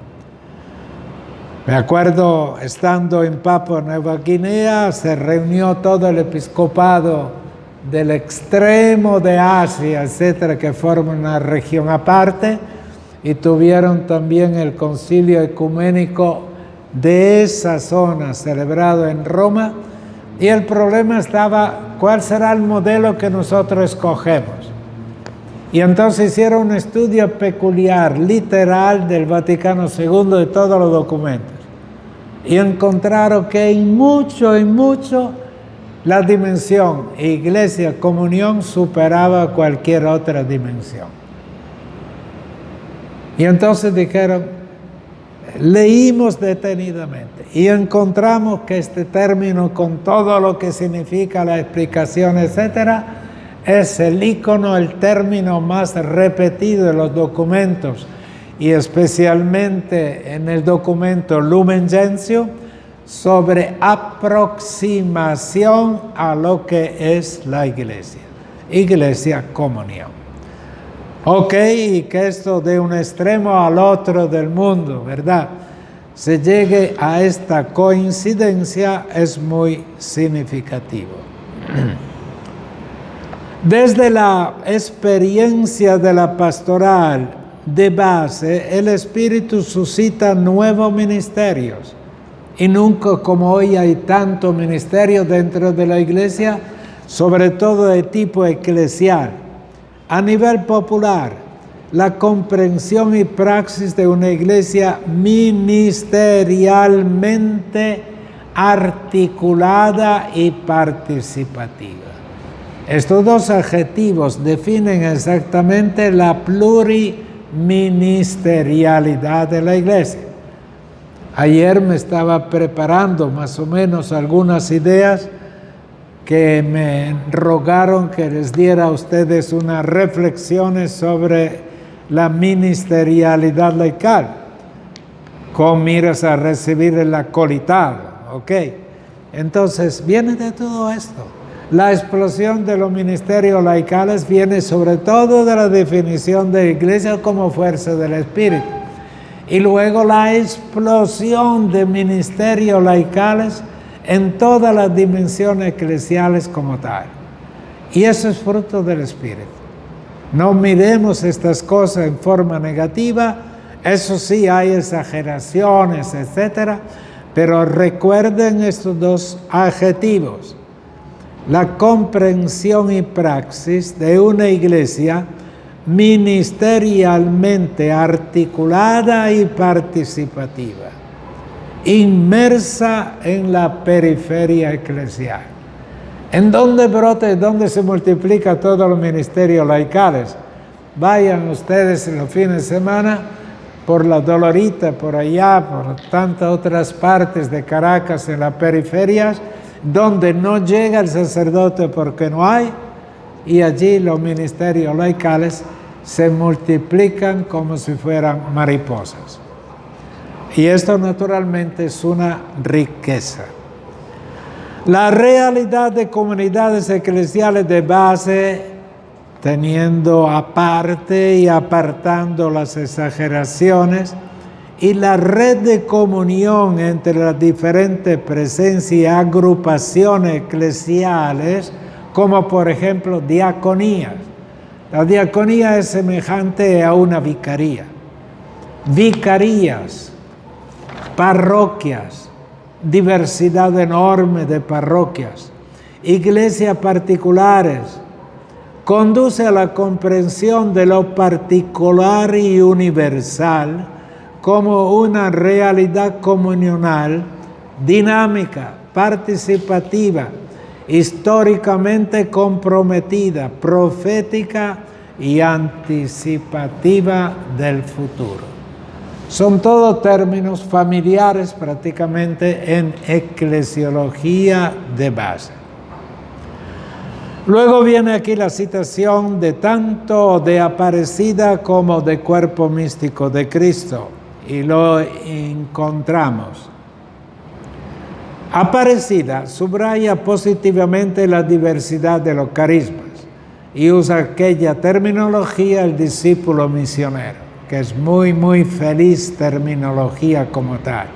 Me acuerdo, estando en Papua Nueva Guinea, se reunió todo el episcopado del extremo de Asia, etcétera, que forman una región aparte, y tuvieron también el concilio ecuménico de esa zona celebrado en Roma, y el problema estaba, ¿cuál será el modelo que nosotros escogemos? Y entonces hicieron un estudio peculiar, literal, del Vaticano II, de todos los documentos, y encontraron que en mucho, la dimensión iglesia, comunión, superaba cualquier otra dimensión. Y entonces dijeron, leímos detenidamente y encontramos que este término, con todo lo que significa la explicación, etcétera, es el icono, el término más repetido en los documentos, y especialmente en el documento Lumen Gentium, sobre aproximación a lo que es la iglesia. Iglesia, comunión. Ok, y que esto de un extremo al otro del mundo, ¿verdad?, se llegue a esta coincidencia es muy significativo. Desde la experiencia de la pastoral de base, el Espíritu suscita nuevos ministerios. Y nunca como hoy hay tanto ministerio dentro de la iglesia, sobre todo de tipo eclesial. A nivel popular, la comprensión y praxis de una iglesia ministerialmente articulada y participativa. Estos dos adjetivos definen exactamente la pluriministerialidad de la iglesia. Ayer me estaba preparando más o menos algunas ideas que me rogaron que les diera a ustedes unas reflexiones sobre la ministerialidad laical, con miras a recibir el acolitado, ¿ok? Entonces, viene de todo esto. La explosión de los ministerios laicales viene sobre todo de la definición de iglesia como fuerza del Espíritu. Y luego la explosión de ministerios laicales en todas las dimensiones eclesiales como tal. Y eso es fruto del Espíritu. No miremos estas cosas en forma negativa. Eso sí, hay exageraciones, etcétera. Pero recuerden estos dos adjetivos. La comprensión y praxis de una iglesia ministerialmente articulada y participativa, inmersa en la periferia eclesial. ¿En dónde brota y dónde se multiplica todos los ministerios laicales? Vayan ustedes en los fines de semana por la Dolorita, por allá, por tantas otras partes de Caracas, en las periferias, donde no llega el sacerdote porque no hay, y allí los ministerios laicales se multiplican como si fueran mariposas. Y esto naturalmente es una riqueza. La realidad de comunidades eclesiales de base, teniendo aparte y apartando las exageraciones, y la red de comunión entre las diferentes presencias y agrupaciones eclesiales, como por ejemplo diaconías. La diaconía es semejante a una vicaría. Vicarías, parroquias, diversidad enorme de parroquias, iglesias particulares, conduce a la comprensión de lo particular y universal como una realidad comunional, dinámica, participativa, históricamente comprometida, profética y anticipativa del futuro. Son todos términos familiares prácticamente en eclesiología de base. Luego viene aquí la citación de tanto de Aparecida como de cuerpo místico de Cristo, y lo encontramos. Aparecida subraya positivamente la diversidad de los carismas y usa aquella terminología el discípulo misionero, que es muy feliz terminología como tal,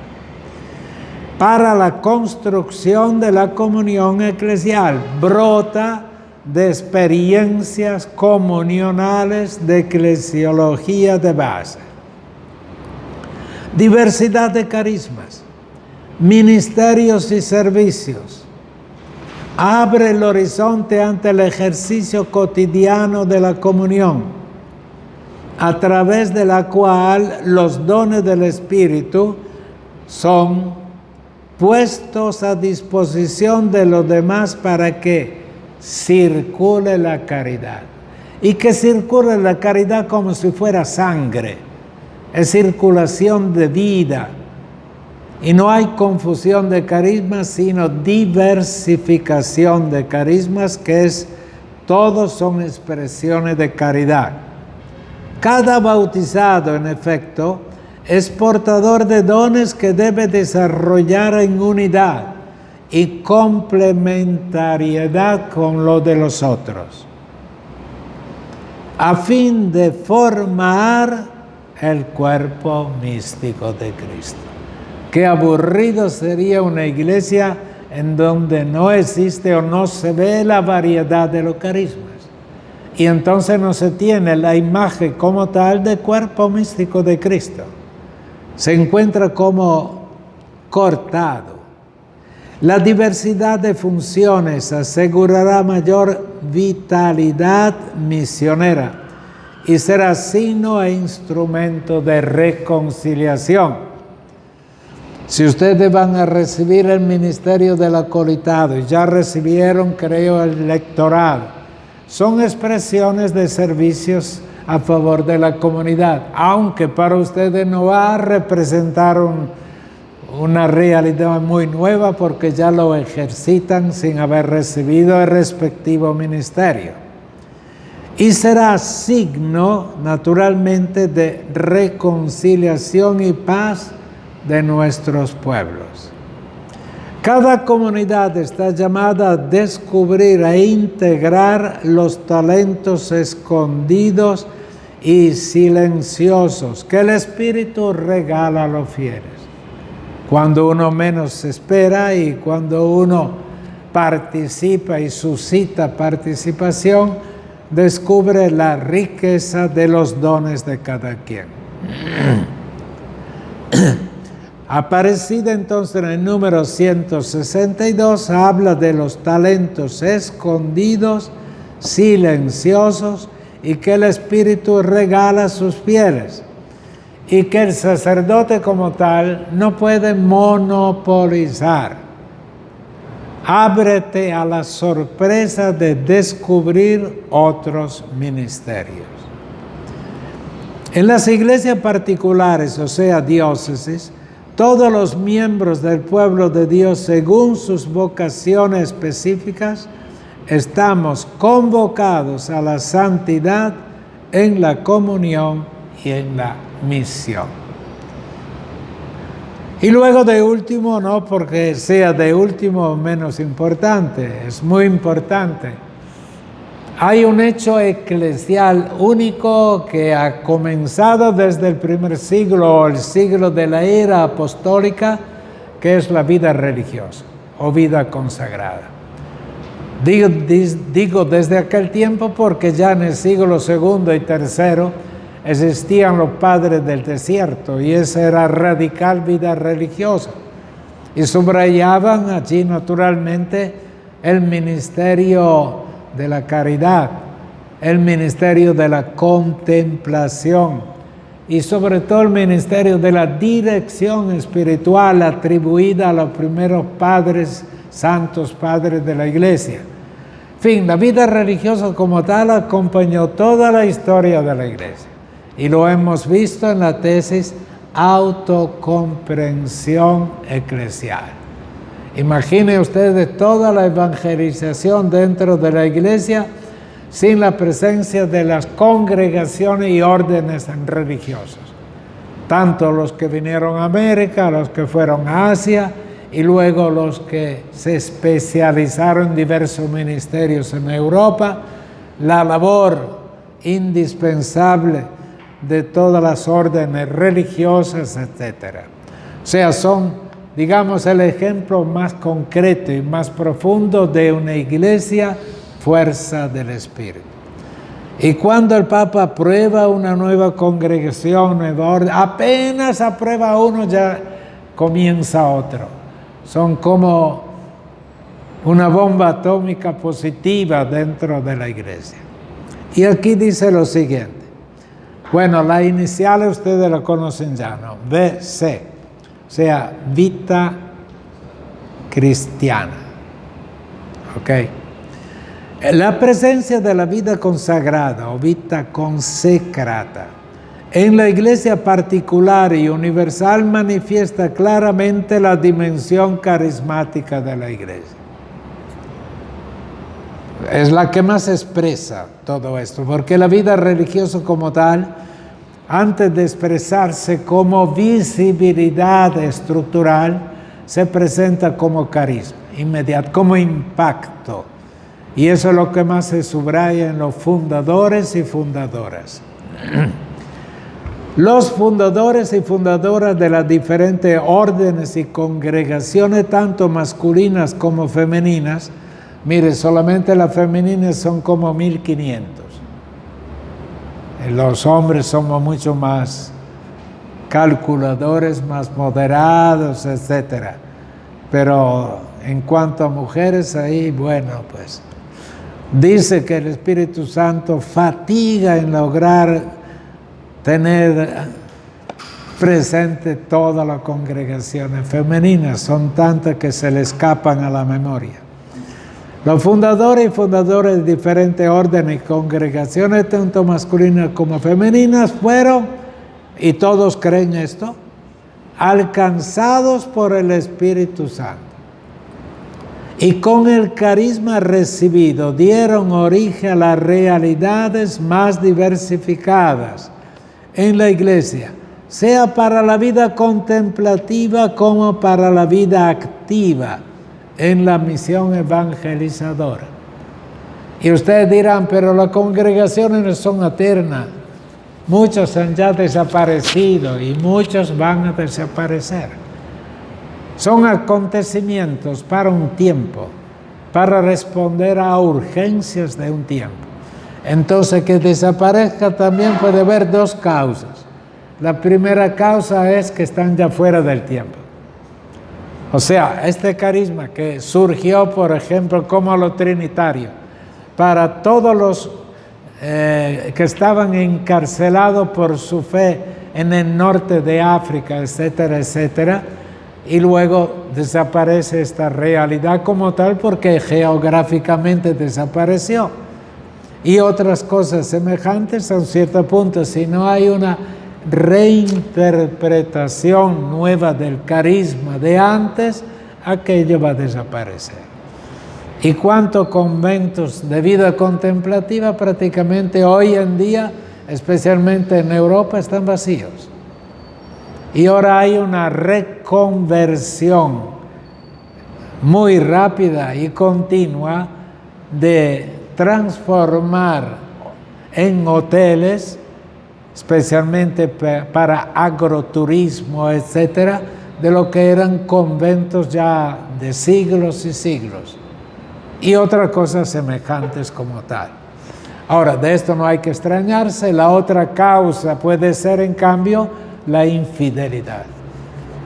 para la construcción de la comunión eclesial. Brota de experiencias comunionales de eclesiología de base. Diversidad de carismas, ministerios y servicios. Abre el horizonte ante el ejercicio cotidiano de la comunión, a través de la cual los dones del Espíritu son puestos a disposición de los demás para que circule la caridad. Y que circule la caridad como si fuera sangre. Es circulación de vida. Y no hay confusión de carismas, sino diversificación de carismas, que es, todos son expresiones de caridad. Cada bautizado, en efecto, es portador de dones que debe desarrollar en unidad y complementariedad con lo de los otros, a fin de formar el cuerpo místico de Cristo. Qué aburrido sería una iglesia en donde no existe o no se ve la variedad de los carismas. Y entonces no se tiene la imagen como tal del cuerpo místico de Cristo. Se encuentra como cortado. La diversidad de funciones asegurará mayor vitalidad misionera y será signo e instrumento de reconciliación. Si ustedes van a recibir el ministerio del acolitado y ya recibieron, creo, el lectorado, son expresiones de servicios a favor de la comunidad, aunque para ustedes no va a representar una realidad muy nueva porque ya lo ejercitan sin haber recibido el respectivo ministerio. Y será signo, naturalmente, de reconciliación y paz de nuestros pueblos. Cada comunidad está llamada a descubrir e integrar los talentos escondidos y silenciosos que el Espíritu regala a los fieles. Cuando uno menos se espera y cuando uno participa y suscita participación, descubre la riqueza de los dones de cada quien. Aparecida entonces en el número 162, habla de los talentos escondidos, silenciosos, y que el Espíritu regala a sus fieles, y que el sacerdote como tal no puede monopolizar. Ábrete a la sorpresa de descubrir otros ministerios. En las iglesias particulares, o sea, diócesis, todos los miembros del pueblo de Dios, según sus vocaciones específicas, estamos convocados a la santidad en la comunión y en la misión. Y luego de último, no porque sea de último menos importante, es muy importante. Hay un hecho eclesial único que ha comenzado desde el primer siglo, o el siglo de la era apostólica, que es la vida religiosa o vida consagrada. Digo desde aquel tiempo porque ya en el siglo II y III existían los padres del desierto y esa era radical vida religiosa. Y subrayaban allí naturalmente el ministerio de la caridad, el ministerio de la contemplación y sobre todo el ministerio de la dirección espiritual atribuida a los primeros padres, santos padres de la iglesia. En fin, la vida religiosa como tal acompañó toda la historia de la iglesia y lo hemos visto en la tesis autocomprensión eclesial. Imagine ustedes toda la evangelización dentro de la iglesia sin la presencia de las congregaciones y órdenes religiosas. Tanto los que vinieron a América, los que fueron a Asia y luego los que se especializaron en diversos ministerios en Europa, la labor indispensable de todas las órdenes religiosas, etc. O sea, son, digamos, el ejemplo más concreto y más profundo de una iglesia fuerza del Espíritu. Y cuando el Papa aprueba una nueva congregación, nueva orden, apenas aprueba uno ya comienza otro. Son como una bomba atómica positiva dentro de la iglesia. Y aquí dice lo siguiente. Bueno, las iniciales ustedes la conocen ya, ¿no? VC. O sea, vita cristiana. ¿Ok? La presencia de la vida consagrada o vita consecrata en la iglesia particular y universal manifiesta claramente la dimensión carismática de la iglesia. Es la que más expresa todo esto, porque la vida religiosa como tal, antes de expresarse como visibilidad estructural, se presenta como carisma, inmediato, como impacto. Y eso es lo que más se subraya en los fundadores y fundadoras. Los fundadores y fundadoras de las diferentes órdenes y congregaciones, tanto masculinas como femeninas, mire, solamente las femeninas son como 1500. Los hombres somos mucho más calculadores, más moderados, etc. Pero en cuanto a mujeres, ahí, bueno, pues dice que el Espíritu Santo fatiga en lograr tener presente todas las congregaciones femeninas. Son tantas que se le escapan a la memoria. Los fundadores y fundadoras de diferentes órdenes y congregaciones, tanto masculinas como femeninas, fueron, y todos creen esto, alcanzados por el Espíritu Santo. Y con el carisma recibido dieron origen a las realidades más diversificadas en la iglesia, sea para la vida contemplativa como para la vida activa en la misión evangelizadora. Y ustedes dirán, pero las congregaciones no son eternas. Muchos han ya desaparecido y muchos van a desaparecer. Son acontecimientos para un tiempo, para responder a urgencias de un tiempo. Entonces, que desaparezca también puede haber dos causas. La primera causa es que están ya fuera del tiempo. O sea, este carisma que surgió, por ejemplo, como lo trinitario, para todos los que estaban encarcelados por su fe en el norte de África, etcétera, etcétera, y luego desaparece esta realidad como tal porque geográficamente desapareció. Y otras cosas semejantes a un cierto punto, si no hay una reinterpretación nueva del carisma de antes, aquello va a desaparecer. ¿Y cuántos conventos de vida contemplativa prácticamente hoy en día, especialmente en Europa, están vacíos? Y ahora hay una reconversión muy rápida y continua de transformar en hoteles, especialmente para agroturismo, etcétera, de lo que eran conventos ya de siglos y siglos, y otras cosas semejantes como tal. Ahora, de esto no hay que extrañarse. La otra causa puede ser, en cambio, la infidelidad.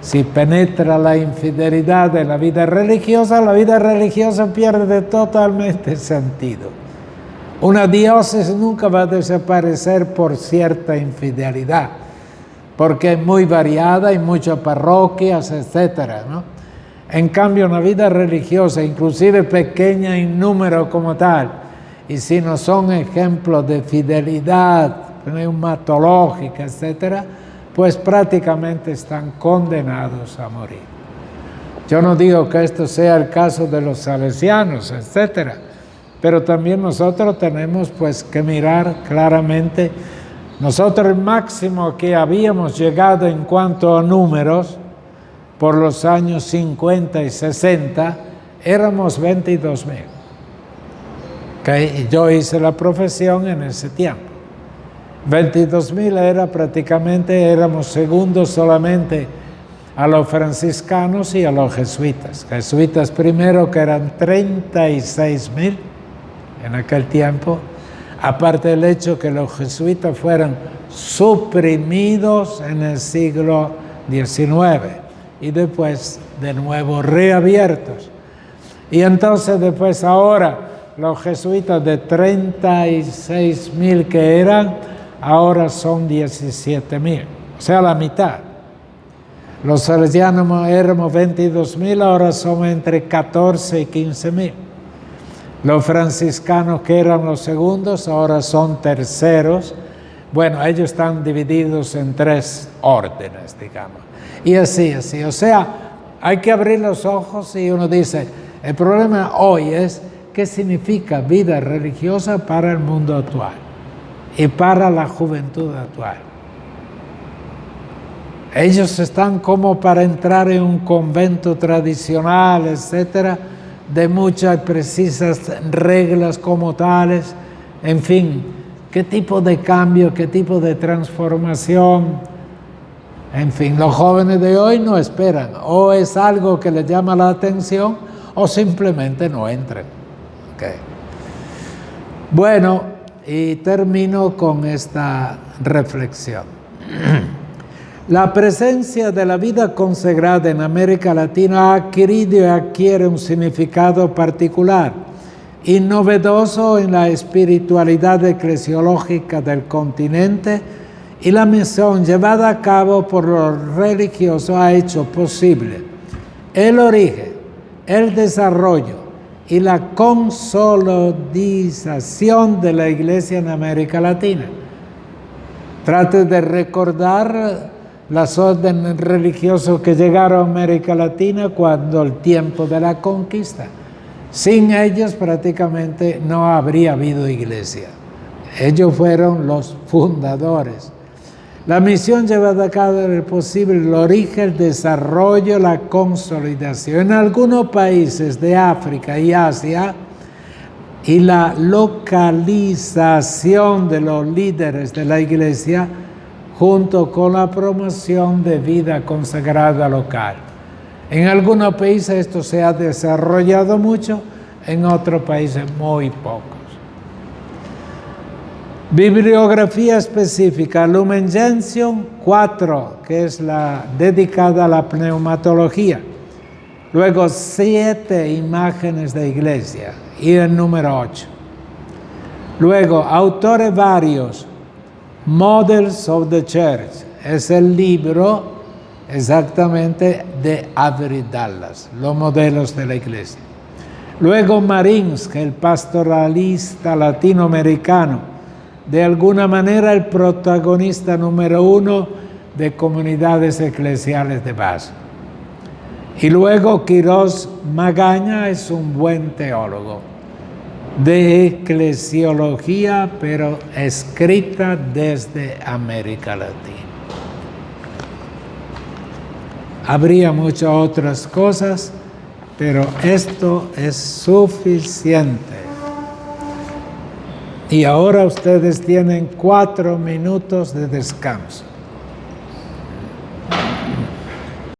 Si penetra la infidelidad en la vida religiosa pierde totalmente sentido. Una diócesis nunca va a desaparecer por cierta infidelidad, porque es muy variada, hay muchas parroquias, etcétera, ¿no? En cambio, una vida religiosa, inclusive pequeña en número como tal, y si no son ejemplos de fidelidad neumatológica, etcétera, pues prácticamente están condenados a morir. Yo no digo que esto sea el caso de los salesianos, etcétera, pero también nosotros tenemos pues que mirar claramente. Nosotros el máximo que habíamos llegado en cuanto a números por los años 50 y 60 éramos 22,000. ¿Okay? Yo hice la profesión en ese tiempo. 22,000 era prácticamente, éramos segundos solamente a los franciscanos y a los jesuitas. Jesuitas primero, que eran 36,000 en aquel tiempo, aparte del hecho que los jesuitas fueron suprimidos en el siglo XIX y después de nuevo reabiertos. Y entonces después ahora los jesuitas de 36,000 que eran, ahora son 17,000, o sea, la mitad. Los salesianos éramos 22,000, ahora son entre 14 y 15,000. Los franciscanos, que eran los segundos, ahora son terceros. Bueno, ellos están divididos en 3 órdenes, digamos. Y así. O sea, hay que abrir los ojos y uno dice, el problema hoy es qué significa vida religiosa para el mundo actual y para la juventud actual. Ellos están como para entrar en un convento tradicional, etcétera, de muchas precisas reglas como tales. En fin, qué tipo de cambio, qué tipo de transformación. En fin, los jóvenes de hoy no esperan. O es algo que les llama la atención o simplemente no entran. Okay. Bueno, y termino con esta reflexión. La presencia de la vida consagrada en América Latina ha adquirido y adquiere un significado particular y novedoso en la espiritualidad eclesiológica del continente, y la misión llevada a cabo por los religiosos ha hecho posible el origen, el desarrollo y la consolidación de la Iglesia en América Latina. Trate de recordar las órdenes religiosas que llegaron a América Latina cuando el tiempo de la conquista. Sin ellos prácticamente no habría habido iglesia. Ellos fueron los fundadores. La misión llevada a cabo era posible el origen, el desarrollo, la consolidación en algunos países de África y Asia y la localización de los líderes de la iglesia junto con la promoción de vida consagrada local. En algunos países esto se ha desarrollado mucho, en otros países muy pocos. Bibliografía específica, Lumen Gentium 4, que es la dedicada a la pneumatología. Luego 7 imágenes de iglesia y el número 8. Luego, autores varios, Models of the Church, es el libro exactamente de Avery Dallas, los modelos de la iglesia. Luego Marinsky, el pastoralista latinoamericano, de alguna manera el protagonista número 1 de comunidades eclesiales de base. Y luego Quirós Magaña es un buen teólogo de eclesiología, pero escrita desde América Latina. Habría muchas otras cosas, pero esto es suficiente. Y ahora ustedes tienen 4 minutos de descanso.